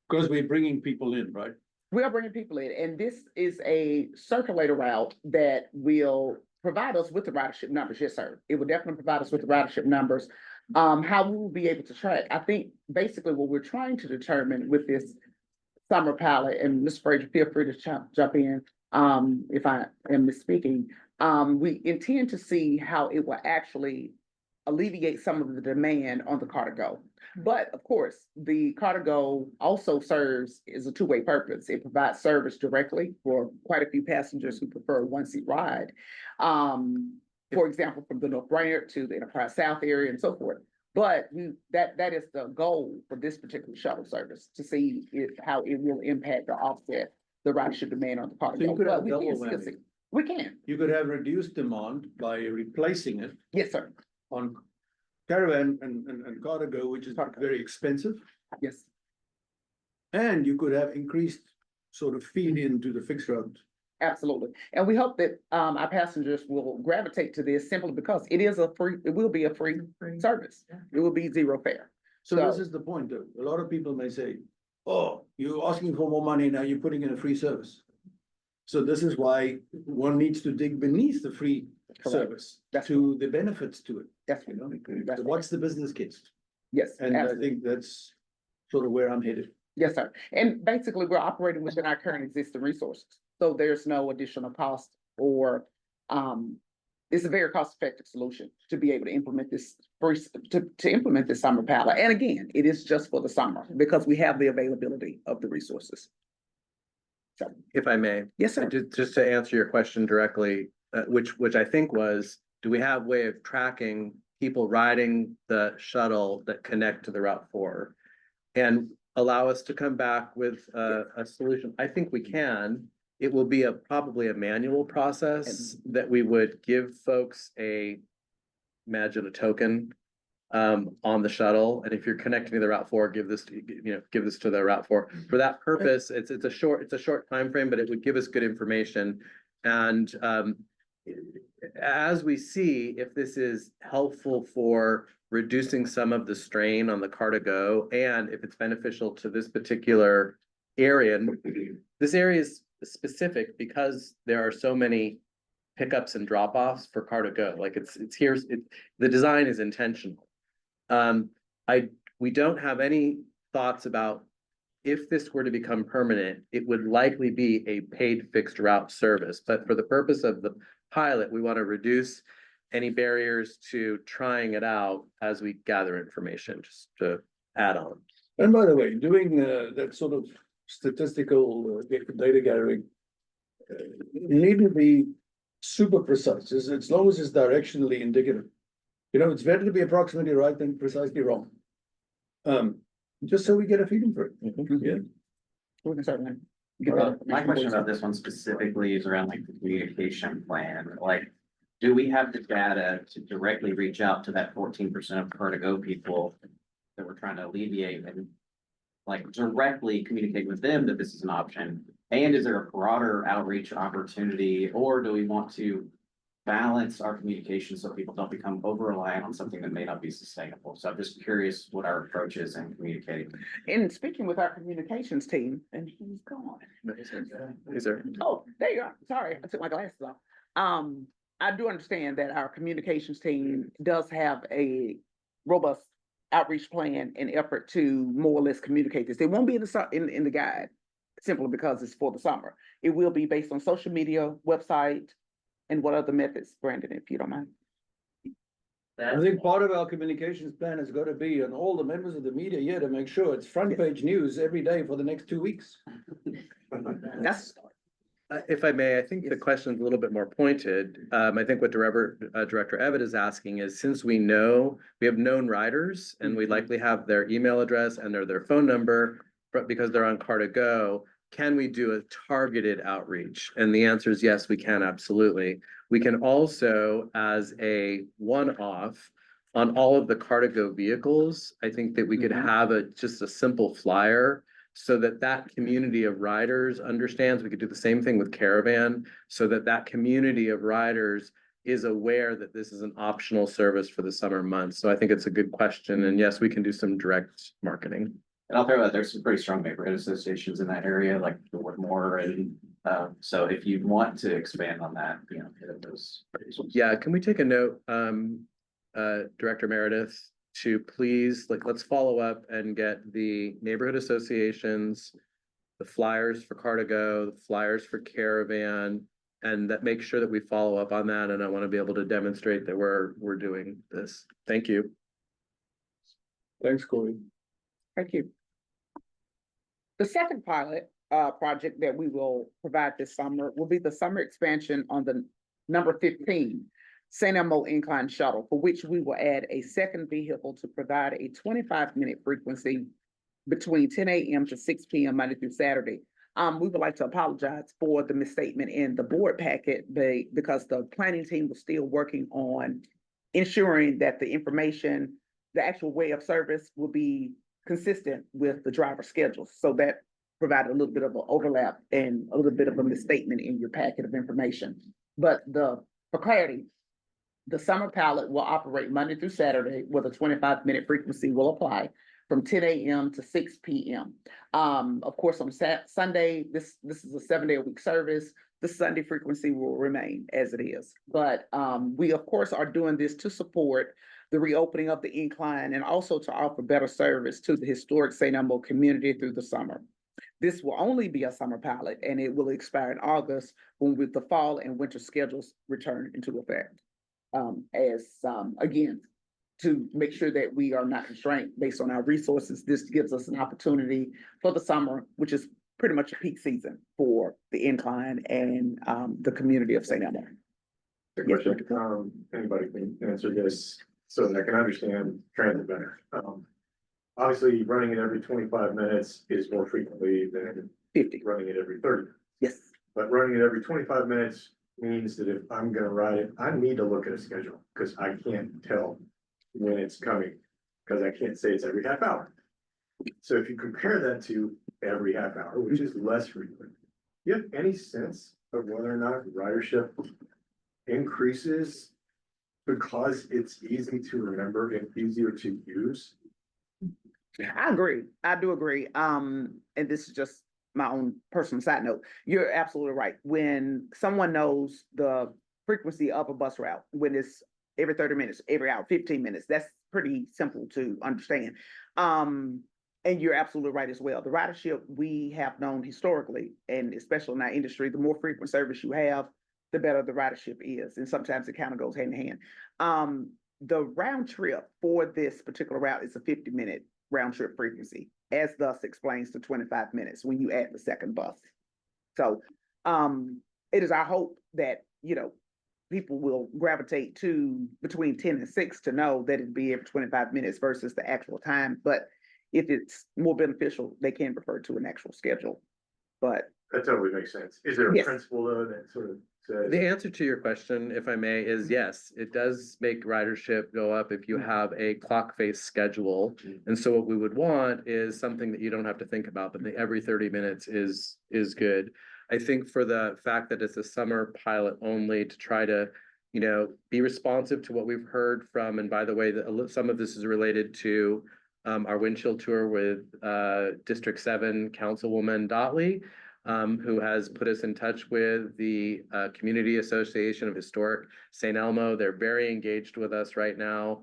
S2: Because we're bringing people in, right?
S15: We are bringing people in, and this is a circulator route that will provide us with the ridership numbers. Yes, sir. It will definitely provide us with the ridership numbers. How we will be able to track, I think basically what we're trying to determine with this summer pilot, and Mr. Frazier, feel free to jump in if I am misspeaking. We intend to see how it will actually alleviate some of the demand on the Car2Go. But of course, the Car2Go also serves as a two-way purpose. It provides service directly for quite a few passengers who prefer a one-seat ride. For example, from the North Brainerd to the Enterprise South area and so forth. But that is the goal for this particular shuttle service, to see how it will impact or offset the ridership demand on the Car2Go.
S2: So you could have
S15: But we
S2: double
S15: can still
S2: whammy.
S15: see- We can,
S2: You could have reduced demand by replacing it
S15: yes, sir,
S2: on Caravan and Car2Go, which is
S15: Car2Go.
S2: very expensive.
S15: yes.
S2: And you could have increased sort of feed into the fixed route.
S15: Absolutely. And we hope that our passengers will gravitate to this simply because it will be a free service. It will be zero fare.
S2: So this
S15: So-
S2: is the point, though. A lot of people may say, oh, you're asking for more money, now you're putting in a free service. So this is why one needs to dig beneath the free
S15: Correct.
S2: service
S15: That's
S2: to the benefits to it.
S15: That's,
S2: You know,
S15: that's
S2: what's the business case?
S15: yes.
S2: And I
S15: absolutely.
S2: think that's sort of where I'm headed.
S15: Yes, sir. And basically, we're operating within our current existing resources. So there's no additional cost or, it's a very cost-effective solution to be able to implement this to implement this summer pilot. And again, it is just for the summer because we have the availability of the resources. So,
S1: If I may.
S15: yes, sir.
S1: Just to answer your question directly, which I think was, do we have way of tracking people riding the shuttle that connect to the Route 4? And allow us to come back with a solution? I think we can. It will be probably a manual process that we would give folks imagine a token on the shuttle. And if you're connecting to the Route 4, give this to the Route 4. For that purpose, it's a short time frame, but it would give us good information. And as we see if this is helpful for reducing some of the strain on the Car2Go, and if it's beneficial to this particular area, and this area is specific because there are so many pickups and drop-offs for Car2Go. Like the design is intentional. We don't have any thoughts about if this were to become permanent, it would likely be a paid fixed route service. But for the purpose of the pilot, we want to reduce any barriers to trying it out as we gather information, just to add on.
S2: And by the way, doing that sort of statistical data gathering, you need to be super precise, as long as it's directionally indicative. You know, it's better to be approximately right than precisely wrong. Just so we get a feeling for it. Yeah.
S15: We can certainly.
S4: My question about this one specifically is around like the communication plan, like, do we have the data to directly reach out to that 14% of Car2Go people that we're trying to alleviate and like directly communicate with them that this is an option? And is there a broader outreach opportunity, or do we want to balance our communication so people don't become over reliant on something that may not be sustainable. So I'm just curious what our approach is in communicating.
S15: In speaking with our communications team, and he's gone.
S1: Is there?
S15: Oh, there you are. Sorry, I took my glasses off. I do understand that our communications team does have a robust outreach plan and effort to more or less communicate this. It won't be in the guide, simply because it's for the summer. It will be based on social media, website, and what other methods, Brandon, if you don't mind.
S2: I think part of our communications plan has got to be on all the members of the media here to make sure it's front page news every day for the next 2 weeks.
S15: That's,
S1: If I may, I think the question is a little bit more pointed. I think what Director Evatt is asking is, since we have known riders and we likely have their email address and their phone number, but because they're on Car2Go, can we do a targeted outreach? And the answer is yes, we can, absolutely. We can also, as a one-off, on all of the Car2Go vehicles, I think that we could have just a simple flyer so that that community of riders understands. We could do the same thing with Caravan, so that that community of riders is aware that this is an optional service for the summer months. So I think it's a good question. And yes, we can do some direct marketing.
S4: And I'll throw out, there's some pretty strong neighborhood associations in that area, like the Woodmore, and so if you want to expand on that, you know, hit up those.
S1: Yeah, can we take a note, Director Meredith, to please, let's follow up and get the neighborhood associations, the flyers for Car2Go, the flyers for Caravan, and that make sure that we follow up on that. And I want to be able to demonstrate that we're doing this. Thank you.
S2: Thanks, Corey.
S15: thank you. The second pilot project that we will provide this summer will be the summer expansion on the number 15 St. Elmo Incline Shuttle, for which we will add a second vehicle to provide a 25-minute frequency between 10 a.m. to 6 p.m. Monday through Saturday. We would like to apologize for the misstatement in the board packet, because the planning team was still working on ensuring that the information, the actual way of service will be consistent with the driver schedules. So that provided a little bit of an overlap and a little bit of a misstatement in your packet of information. But for clarity, the summer pilot will operate Monday through Saturday with a 25-minute frequency will apply from 10 a.m. to 6 p.m. Of course, on Sunday, this is a 7-day-a-week service. The Sunday frequency will remain as it is. But we, of course, are doing this to support the reopening of the incline and also to offer better service to the historic St. Elmo community through the summer. This will only be a summer pilot, and it will expire in August when the fall and winter schedules return into effect. Again, to make sure that we are not constrained based on our resources, this gives us an opportunity for the summer, which is pretty much a peak season for the incline and the community of St. Elmo.
S7: The question, anybody can answer this so that I can understand transit better. Obviously, running it every 25 minutes is more frequently than
S15: 50.
S7: Running it every 30.
S15: Yes.
S7: But running it every 25 minutes means that if I'm gonna ride it, I need to look at a schedule, because I can't tell when it's coming, because I can't say it's every half hour. So if you compare that to every half hour, which is less frequent, do you have any sense of whether or not ridership increases because it's easy to remember and easier to use?
S15: I agree. I do agree. And this is just my own personal side note. You're absolutely right. When someone knows the frequency of a bus route, when it's every 30 minutes, every hour, 15 minutes, that's pretty simple to understand. And you're absolutely right as well. The ridership we have known historically, and especially in our industry, the more frequent service you have, the better the ridership is. And sometimes it kind of goes hand in hand. The round trip for this particular route is a 50-minute round trip frequency, as thus explains the 25 minutes when you add the second bus. So it is our hope that, people will gravitate to between 10 and 6 to know that it'd be every 25 minutes versus the actual time. But if it's more beneficial, they can refer to an actual schedule. But
S7: that totally makes sense. Is there a
S15: Yes.
S7: principle though that sort of says?
S1: The answer to your question, if I may, is yes, it does make ridership go up if you have a clock face schedule. And so what we would want is something that you don't have to think about, but every 30 minutes is good. I think for the fact that it's a summer pilot only, to try to, you know, be responsive to what we've heard from, and by the way, some of this is related to our windshield tour with District 7 Councilwoman Dotley, who has put us in touch with the Community Association of Historic St. Elmo. They're very engaged with us right now.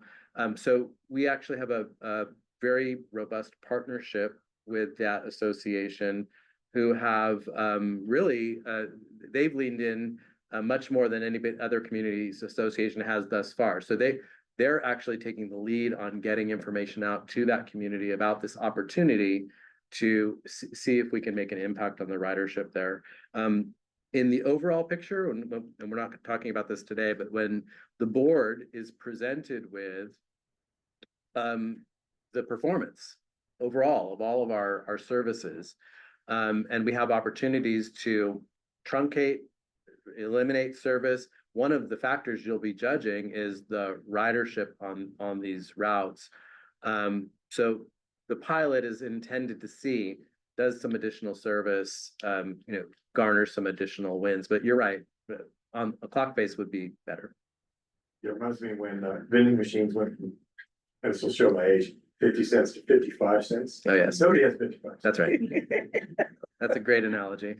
S1: So we actually have a very robust partnership with that association, who have really, they've leaned in much more than any other communities association has thus far. So they're actually taking the lead on getting information out to that community about this opportunity to see if we can make an impact on the ridership there. In the overall picture, and we're not talking about this today, but when the board is presented with the performance overall of all of our services, and we have opportunities to truncate, eliminate service. One of the factors you'll be judging is the ridership on these routes. So the pilot is intended to see, does some additional service, you know, garner some additional wins, but you're right, on a clock face would be better.
S7: It reminds me when vending machines went from, and this will show my age, 50 cents to 55 cents.
S1: Oh, yes.
S7: Nobody has 55.
S1: That's right. That's a great analogy.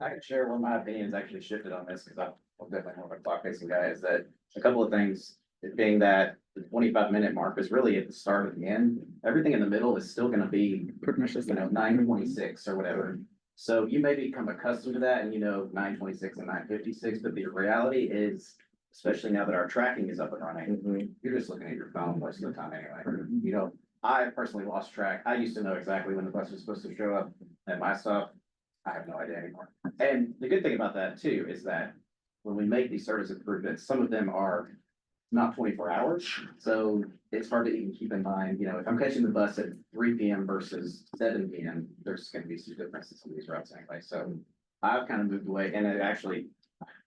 S4: I can share one of my opinions actually shifted on this, because I'm definitely more of a clock facing guy, is that a couple of things, it being that the 25-minute mark is really at the start of the end. Everything in the middle is still gonna be,
S15: Pretty much the
S4: you know,
S15: same.
S4: 9:26 or whatever. So you may become accustomed to that and you know 9:26 and 9:56, but the reality is, especially now that our tracking is up and running, you're just looking at your phone most of the time anyway. You know, I personally lost track. I used to know exactly when the bus was supposed to show up at my stop. I have no idea anymore. And the good thing about that too is that when we make these service improvements, some of them are not 24 hours. So it's hard to even keep in mind, you know, if I'm catching the bus at 3 p.m. versus 7 p.m., there's gonna be some differences in these routes anyway. So I've kind of moved away, and it actually,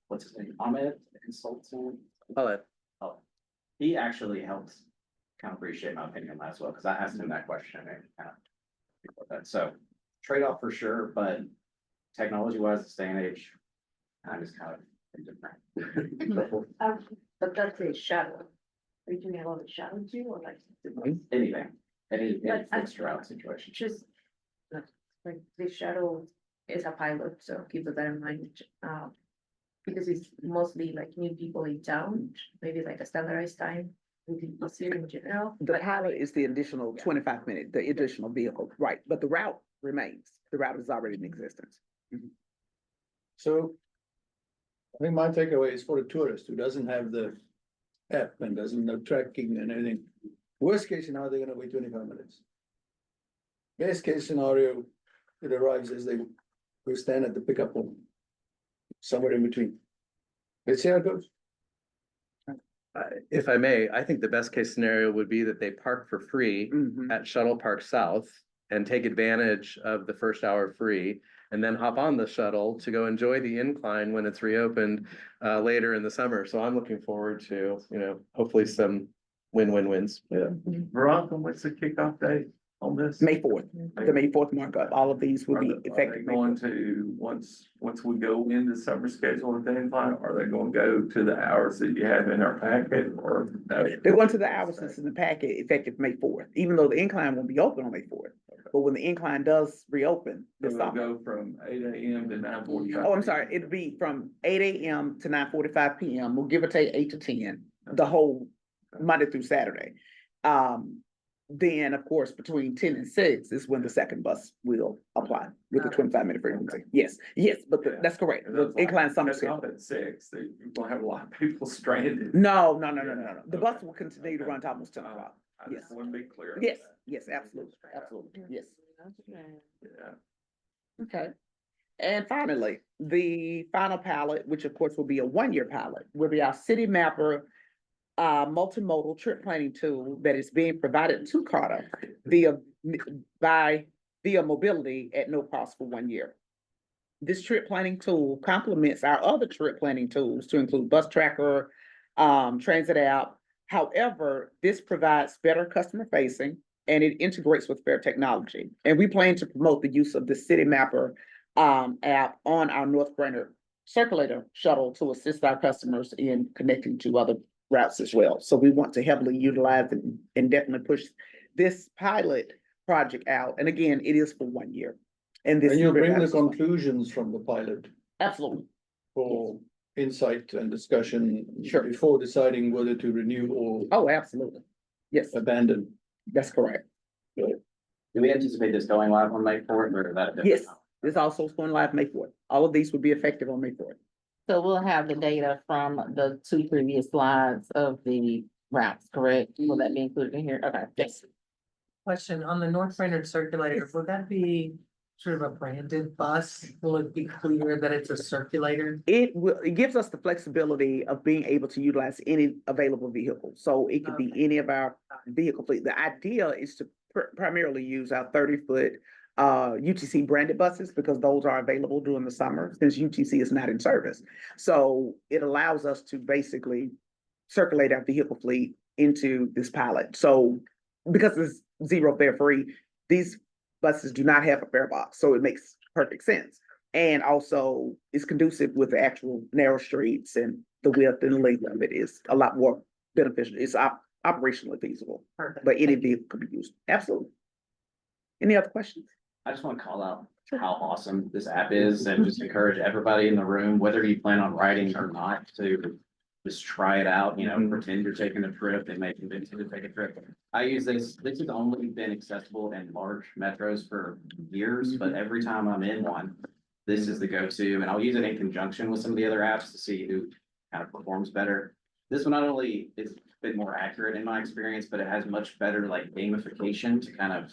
S4: what's his name? Ahmed, the consultant.
S1: Pilot.
S4: Oh, he actually helped kind of reshape my opinion on that as well, because I asked him that question and kind of before that. So trade-off for sure, but technology-wise, this day and age, I'm just kind of indifferent.
S5: But that's a shuttle. Are you doing a lot of shuttle too, or like?
S4: Anything, any
S5: But I-
S4: fixed route situation.
S5: Just, like, the shuttle is a pilot, so keep that in mind, because it's mostly like new people in town, maybe like a standardized time. Would be easier in general.
S15: The pilot is the additional 25-minute, the additional vehicle, right, but the route remains, the route is already in existence.
S2: So I think my takeaway is for the tourist who doesn't have the app and doesn't know tracking and everything. Worst case scenario, they're gonna wait 25 minutes. Best case scenario, it arrives as they will stand at the pickup point. Somewhere in between. Let's see how it goes.
S1: If I may, I think the best case scenario would be that they park for free
S15: Mhm.
S1: at Shuttle Park South and take advantage of the first hour free, and then hop on the shuttle to go enjoy the incline when it's reopened later in the summer. So I'm looking forward to, you know, hopefully some win-win-wins. Yeah.
S16: Veronica, what's the kickoff date on this?
S15: May 4th, the May 4th markup, all of these will
S16: Are
S15: be
S16: they- are they
S15: effective. May
S16: going
S15: 4th.
S16: to, once we go into summer schedule and things like, are they gonna go to the hours that you have in our packet or? No?
S15: They're going to the hours that's in the packet effective May 4th, even though the incline won't be open on May 4th. But when the incline does reopen,
S16: So
S15: this
S16: we'll
S15: summer.
S16: go from 8 a.m. to 9:45.
S15: Oh, I'm sorry, it'll be from 8 a.m. to 9:45 p.m. We'll give or take 8 to 10, the whole Monday through Saturday. Then, of course, between 10 and 6 is when the second bus will apply with the 25-minute frequency. Yes, but
S16: Yeah.
S15: that's correct.
S16: And
S15: The
S16: that's like-
S15: incline summer
S16: that's
S15: schedule.
S16: not at 6, that you're gonna have a lot of people stranded.
S15: No.
S16: Yeah,
S15: The bus
S16: okay.
S15: will continue to run to almost 10 o'clock.
S16: I just
S15: Yes.
S16: wanna be clear. on
S15: Yes,
S16: that.
S15: yes, absolutely, yes.
S16: Yeah.
S15: Okay. And finally, the final pilot, which of course will be a 1-year pilot, will be our City Mapper multimodal trip planning tool that is being provided to Carter via mobility at no cost for 1 year. This trip planning tool complements our other trip planning tools to include Bus Tracker, Transit app. However, this provides better customer facing and it integrates with Fair technology. And we plan to promote the use of the City Mapper app on our North Brainerd circulator shuttle to assist our customers in connecting to other routes as well. So we want to heavily utilize and definitely push this pilot project out. And again, it is for 1 year. And this.
S2: And
S15: is
S2: you'll bring the
S15: very-
S2: conclusions from the pilot
S15: Absolutely.
S2: for insight and discussion.
S15: Sure.
S2: Before deciding whether to renew or
S15: Oh, absolutely. Yes,
S2: abandon.
S15: that's correct.
S4: Do we anticipate this going live on May 4th or is that? a different
S15: Yes,
S4: time?
S15: this also is going live May 4th. All of these will be effective on May 4th.
S12: So we'll have the data from the 2 previous slides of the routes, correct? Will that be included in here? Okay, yes.
S17: Question, on the North Brainerd Circulator, would that be sort of a branded bus? Will it be clear that it's a circulator?
S15: It gives us the flexibility of being able to utilize any available vehicle. So it could be any of our vehicle fleet. The idea is to primarily use our 30-foot UTC branded buses because those are available during the summer since UTC is not in service. So it allows us to basically circulate our vehicle fleet into this pilot. So because it's zero fare free, these buses do not have a fare box, so it makes perfect sense. And also it's conducive with the actual narrow streets and the width and length of it is a lot more beneficial. It's operationally feasible,
S17: Perfect.
S15: but any vehicle can be used. Absolutely. Any other questions?
S4: I just want to call out how awesome this app is and just encourage everybody in the room, whether you plan on riding or not, to just try it out, you know, pretend you're taking a trip. They may convince you to take a trip. I use this has only been accessible in large metros for years, but every time I'm in one, this is the go-to, and I'll use it in conjunction with some of the other apps to see who kind of performs better. This one not only is a bit more accurate in my experience, but it has much better like gamification to kind of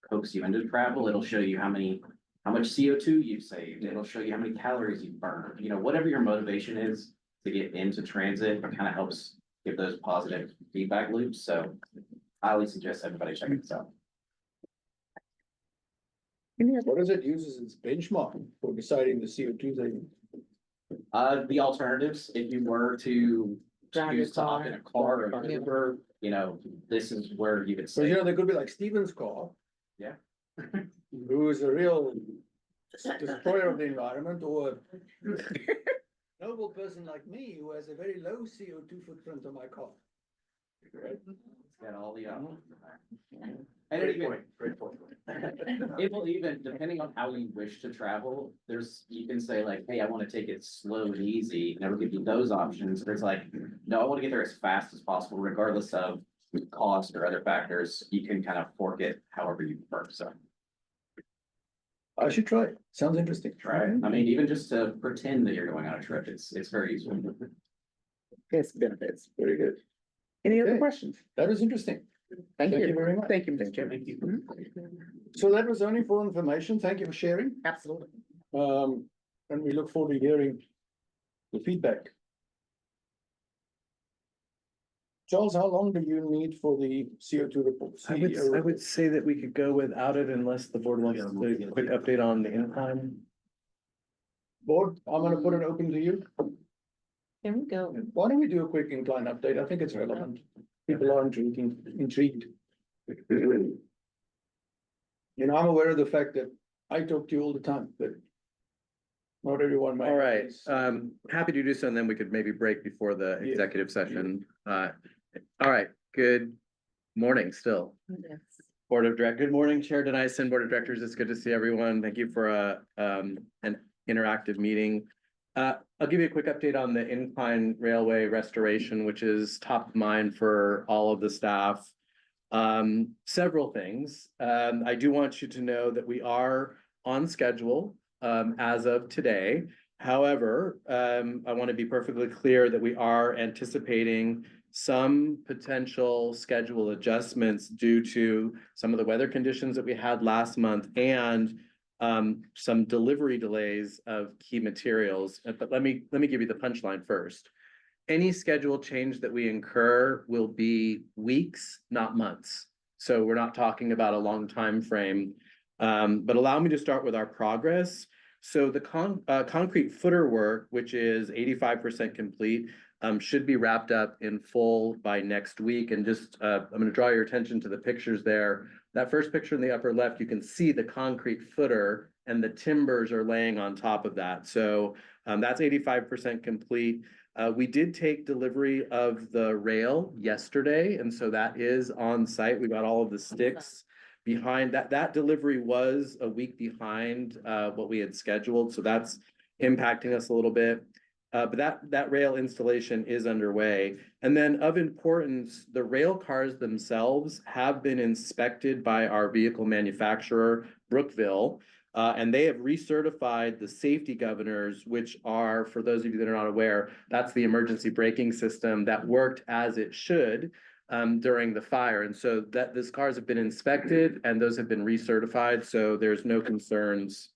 S4: coax you into travel. It'll show you how much CO2 you saved. It'll show you how many calories you burned. You know, whatever your motivation is to get into transit, it kind of helps give those positive feedback loops. So I highly suggest everybody check this out.
S2: What does it use as its benchmark for deciding the CO2 savings?
S4: The alternatives, if you were to
S12: Drive your
S4: choose to hop in a car or
S12: Yeah.
S4: Uber, you know, this is where you would
S2: So you
S4: say,
S2: know, there could be like Stephen's car.
S4: Yeah.
S2: Who is a real destroyer of the environment, or a noble person like me who has a very low CO2 footprint on my car. Right?
S4: it's got all the, and it even,
S7: Great point.
S4: it will even, depending on how you wish to travel, you can say like, hey, I want to take it slow and easy, and it'll give you those options. There's like, no, I want to get there as fast as possible, regardless of cost or other factors. You can kind of fork it however you prefer, so
S2: I should try it. Sounds interesting.
S4: try it. I mean, even just to pretend that you're going on a trip, it's very useful.
S15: Yes, benefits. Very good. Any other
S2: Okay.
S15: questions?
S2: That was interesting.
S15: Thank
S2: Thank
S15: you.
S2: you very much.
S15: Thank you, Mr. Chairman.
S4: Thank you.
S2: So that was only for information. Thank you for sharing.
S15: Absolutely.
S2: And we look forward to hearing the feedback. Charles, how long do you need for the CO2 report?
S1: I would say that we could go without it unless the board wants a quick update on the incline.
S2: Board, I'm gonna put it open to you.
S12: Can we go?
S2: Why don't we do a quick incline update? I think it's relevant. People are intrigued. You know, I'm aware of the fact that I talk to you all the time, but not everyone might.
S1: All right, happy to do so, and then we could maybe break before the
S2: Yeah.
S1: executive session. All right, good morning still. Board of Direct, good morning, Chair Denison, Board of Directors, it's good to see everyone. Thank you for an interactive meeting. I'll give you a quick update on the incline railway restoration, which is top of mind for all of the staff. Several things. I do want you to know that we are on schedule as of today. However, I want to be perfectly clear that we are anticipating some potential schedule adjustments due to some of the weather conditions that we had last month and some delivery delays of key materials. But let me give you the punchline first. Any schedule change that we incur will be weeks, not months. So we're not talking about a long time frame. But allow me to start with our progress. So the concrete footer work, which is 85% complete, should be wrapped up in full by next week. And just, I'm gonna draw your attention to the pictures there. That first picture in the upper left, you can see the concrete footer and the timbers are laying on top of that. So that's 85% complete. We did take delivery of the rail yesterday, and so that is on site. We got all of the sticks behind that. That delivery was a week behind what we had scheduled, so that's impacting us a little bit. But that rail installation is underway. And then of importance, the rail cars themselves have been inspected by our vehicle manufacturer, Brookville. And they have recertified the safety governors, which are, for those of you that are not aware, that's the emergency braking system that worked as it should during the fire. And so that these cars have been inspected and those have been recertified, so there's no concerns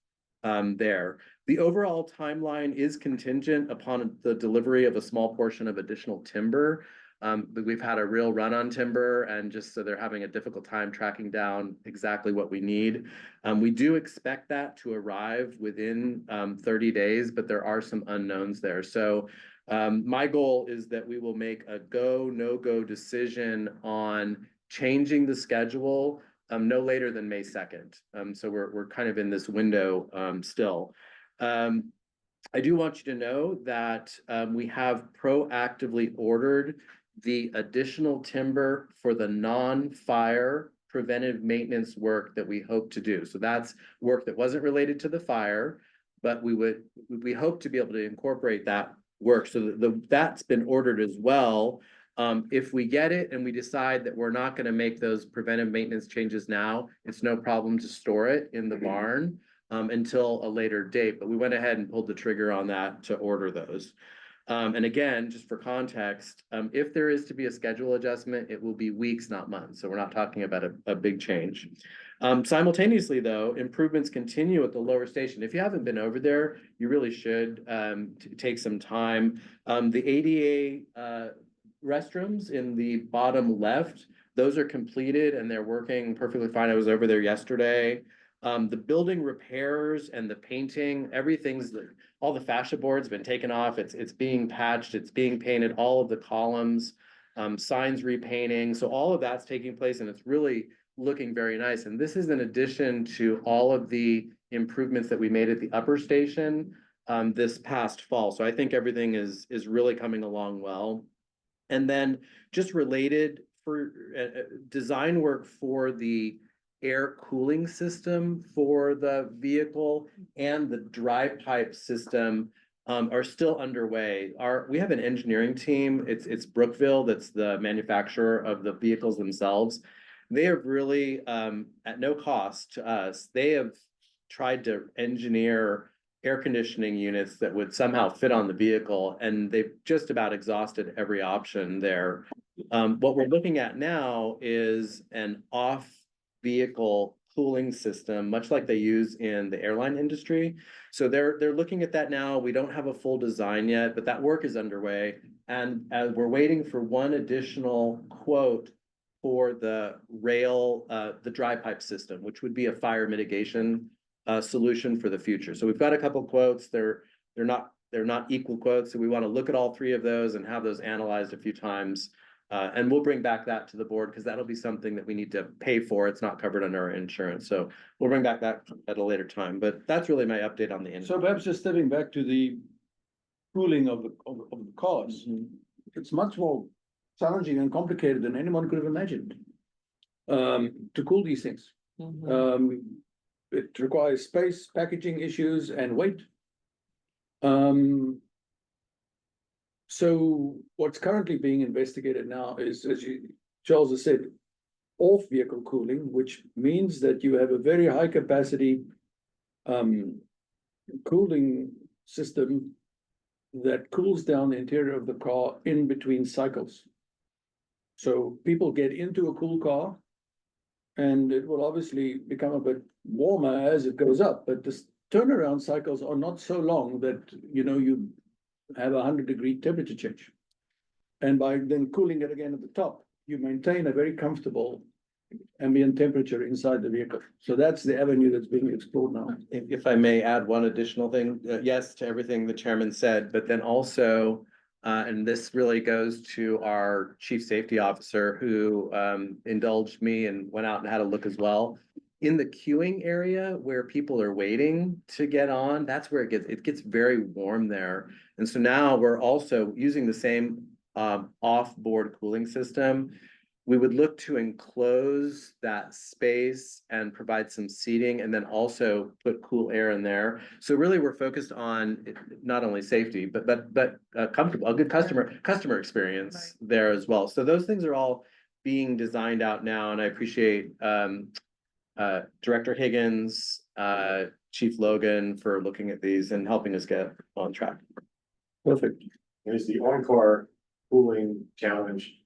S1: there. The overall timeline is contingent upon the delivery of a small portion of additional timber. But we've had a real run on timber, and just so they're having a difficult time tracking down exactly what we need. We do expect that to arrive within 30 days, but there are some unknowns there. So my goal is that we will make a go, no-go decision on changing the schedule no later than May 2nd. So we're kind of in this window still. I do want you to know that we have proactively ordered the additional timber for the non-fire preventive maintenance work that we hope to do. So that's work that wasn't related to the fire, but we hope to be able to incorporate that work. So that's been ordered as well. If we get it and we decide that we're not going to make those preventive maintenance changes now, it's no problem to store it in the barn until a later date. But we went ahead and pulled the trigger on that to order those. And again, just for context, if there is to be a schedule adjustment, it will be weeks, not months. So we're not talking about a big change. Simultaneously, though, improvements continue at the lower station. If you haven't been over there, you really should take some time. The ADA restrooms in the bottom left, those are completed and they're working perfectly fine. I was over there yesterday. The building repairs and the painting, all the fascia boards been taken off. It's being patched, it's being painted, all of the columns, signs repainting. So all of that's taking place and it's really looking very nice. And this is in addition to all of the improvements that we made at the upper station this past fall. So I think everything is really coming along well. And then just related for design work for the air cooling system for the vehicle and the dry pipe system are still underway. We have an engineering team. It's Brookville, that's the manufacturer of the vehicles themselves. They have really, at no cost to us, they have tried to engineer air conditioning units that would somehow fit on the vehicle, and they've just about exhausted every option there. What we're looking at now is an off-vehicle cooling system, much like they use in the airline industry. So they're looking at that now. We don't have a full design yet, but that work is underway. And we're waiting for one additional quote for the rail, the dry pipe system, which would be a fire mitigation solution for the future. So we've got a couple quotes. They're not equal quotes. So we want to look at all three of those and have those analyzed a few times. And we'll bring back that to the board because that'll be something that we need to pay for. It's not covered under our insurance. So we'll bring back that at a later time. But that's really my update on the.
S2: So perhaps just stepping back to the cooling of the cars, it's much more challenging and complicated than anyone could have imagined to cool these things. It requires space, packaging issues, and weight. So what's currently being investigated now is, as Charles has said, off-vehicle cooling, which means that you have a very high capacity cooling system that cools down the interior of the car in between cycles. So people get into a cool car and it will obviously become a bit warmer as it goes up, but the turnaround cycles are not so long that, you have 100-degree temperature change. And by then cooling it again at the top, you maintain a very comfortable ambient temperature inside the vehicle. So that's the avenue that's being explored now.
S1: If I may add one additional thing, yes, to everything the chairman said, but then also And this really goes to our chief safety officer who indulged me and went out and had a look as well. In the queuing area where people are waiting to get on, that's where it gets very warm there. And so now we're also using the same off-board cooling system. We would look to enclose that space and provide some seating and then also put cool air in there. So really, we're focused on not only safety, but comfortable, a good customer experience there as well. So those things are all being designed out now, and I appreciate Director Higgins, Chief Logan for looking at these and helping us get on track.
S7: Perfect. And is the on-car cooling challenge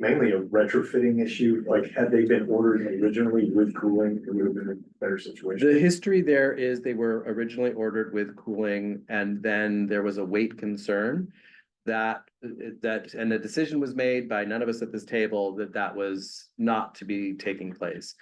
S7: mainly a retrofitting issue? Like, had they been ordered originally with cooling, it would have been a better situation.
S1: The history there is they were originally ordered with cooling, and then there was a weight concern and the decision was made by none of us at this table that was not to be taking place.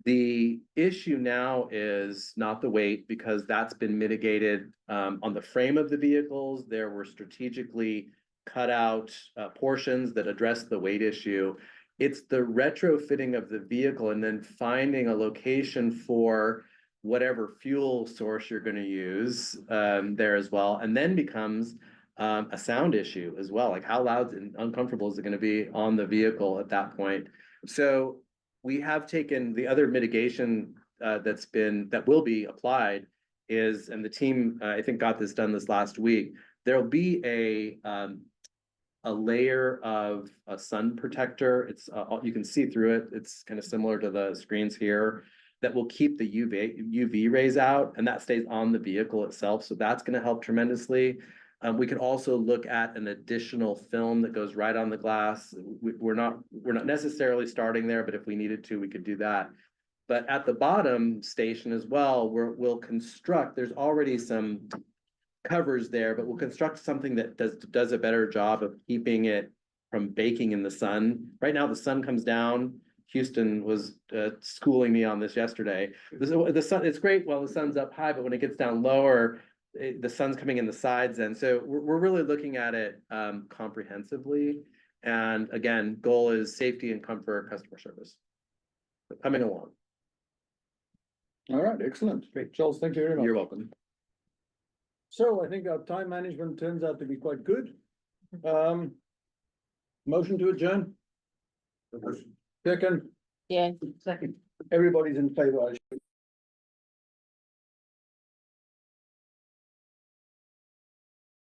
S1: The issue now is not the weight, because that's been mitigated on the frame of the vehicles. There were strategically cut out portions that address the weight issue. It's the retrofitting of the vehicle and then finding a location for whatever fuel source you're going to use there as well, and then becomes a sound issue as well. Like, how loud and uncomfortable is it going to be on the vehicle at that point? So we have taken the other mitigation that will be applied is, and the team I think got this done this last week. There'll be a layer of a sun protector. It's you can see through it. It's kind of similar to the screens here that will keep the UV rays out, and that stays on the vehicle itself. So that's going to help tremendously. We could also look at an additional film that goes right on the glass. We're not necessarily starting there, but if we needed to, we could do that. But at the bottom station as well, we'll construct. There's already some covers there, but we'll construct something that does a better job of keeping it from baking in the sun. Right now, the sun comes down. Houston was schooling me on this yesterday. The sun, it's great while the sun's up high, but when it gets down lower, the sun's coming in the sides. And so we're really looking at it comprehensively. And again, goal is safety and comfort, customer service. So coming along.
S18: All right, excellent. Great. Charles, thank you very much.
S1: You're welcome.
S18: So I think our time management turns out to be quite good. Motion to adjourn. Second.
S12: Yeah.
S18: Everybody's in favor.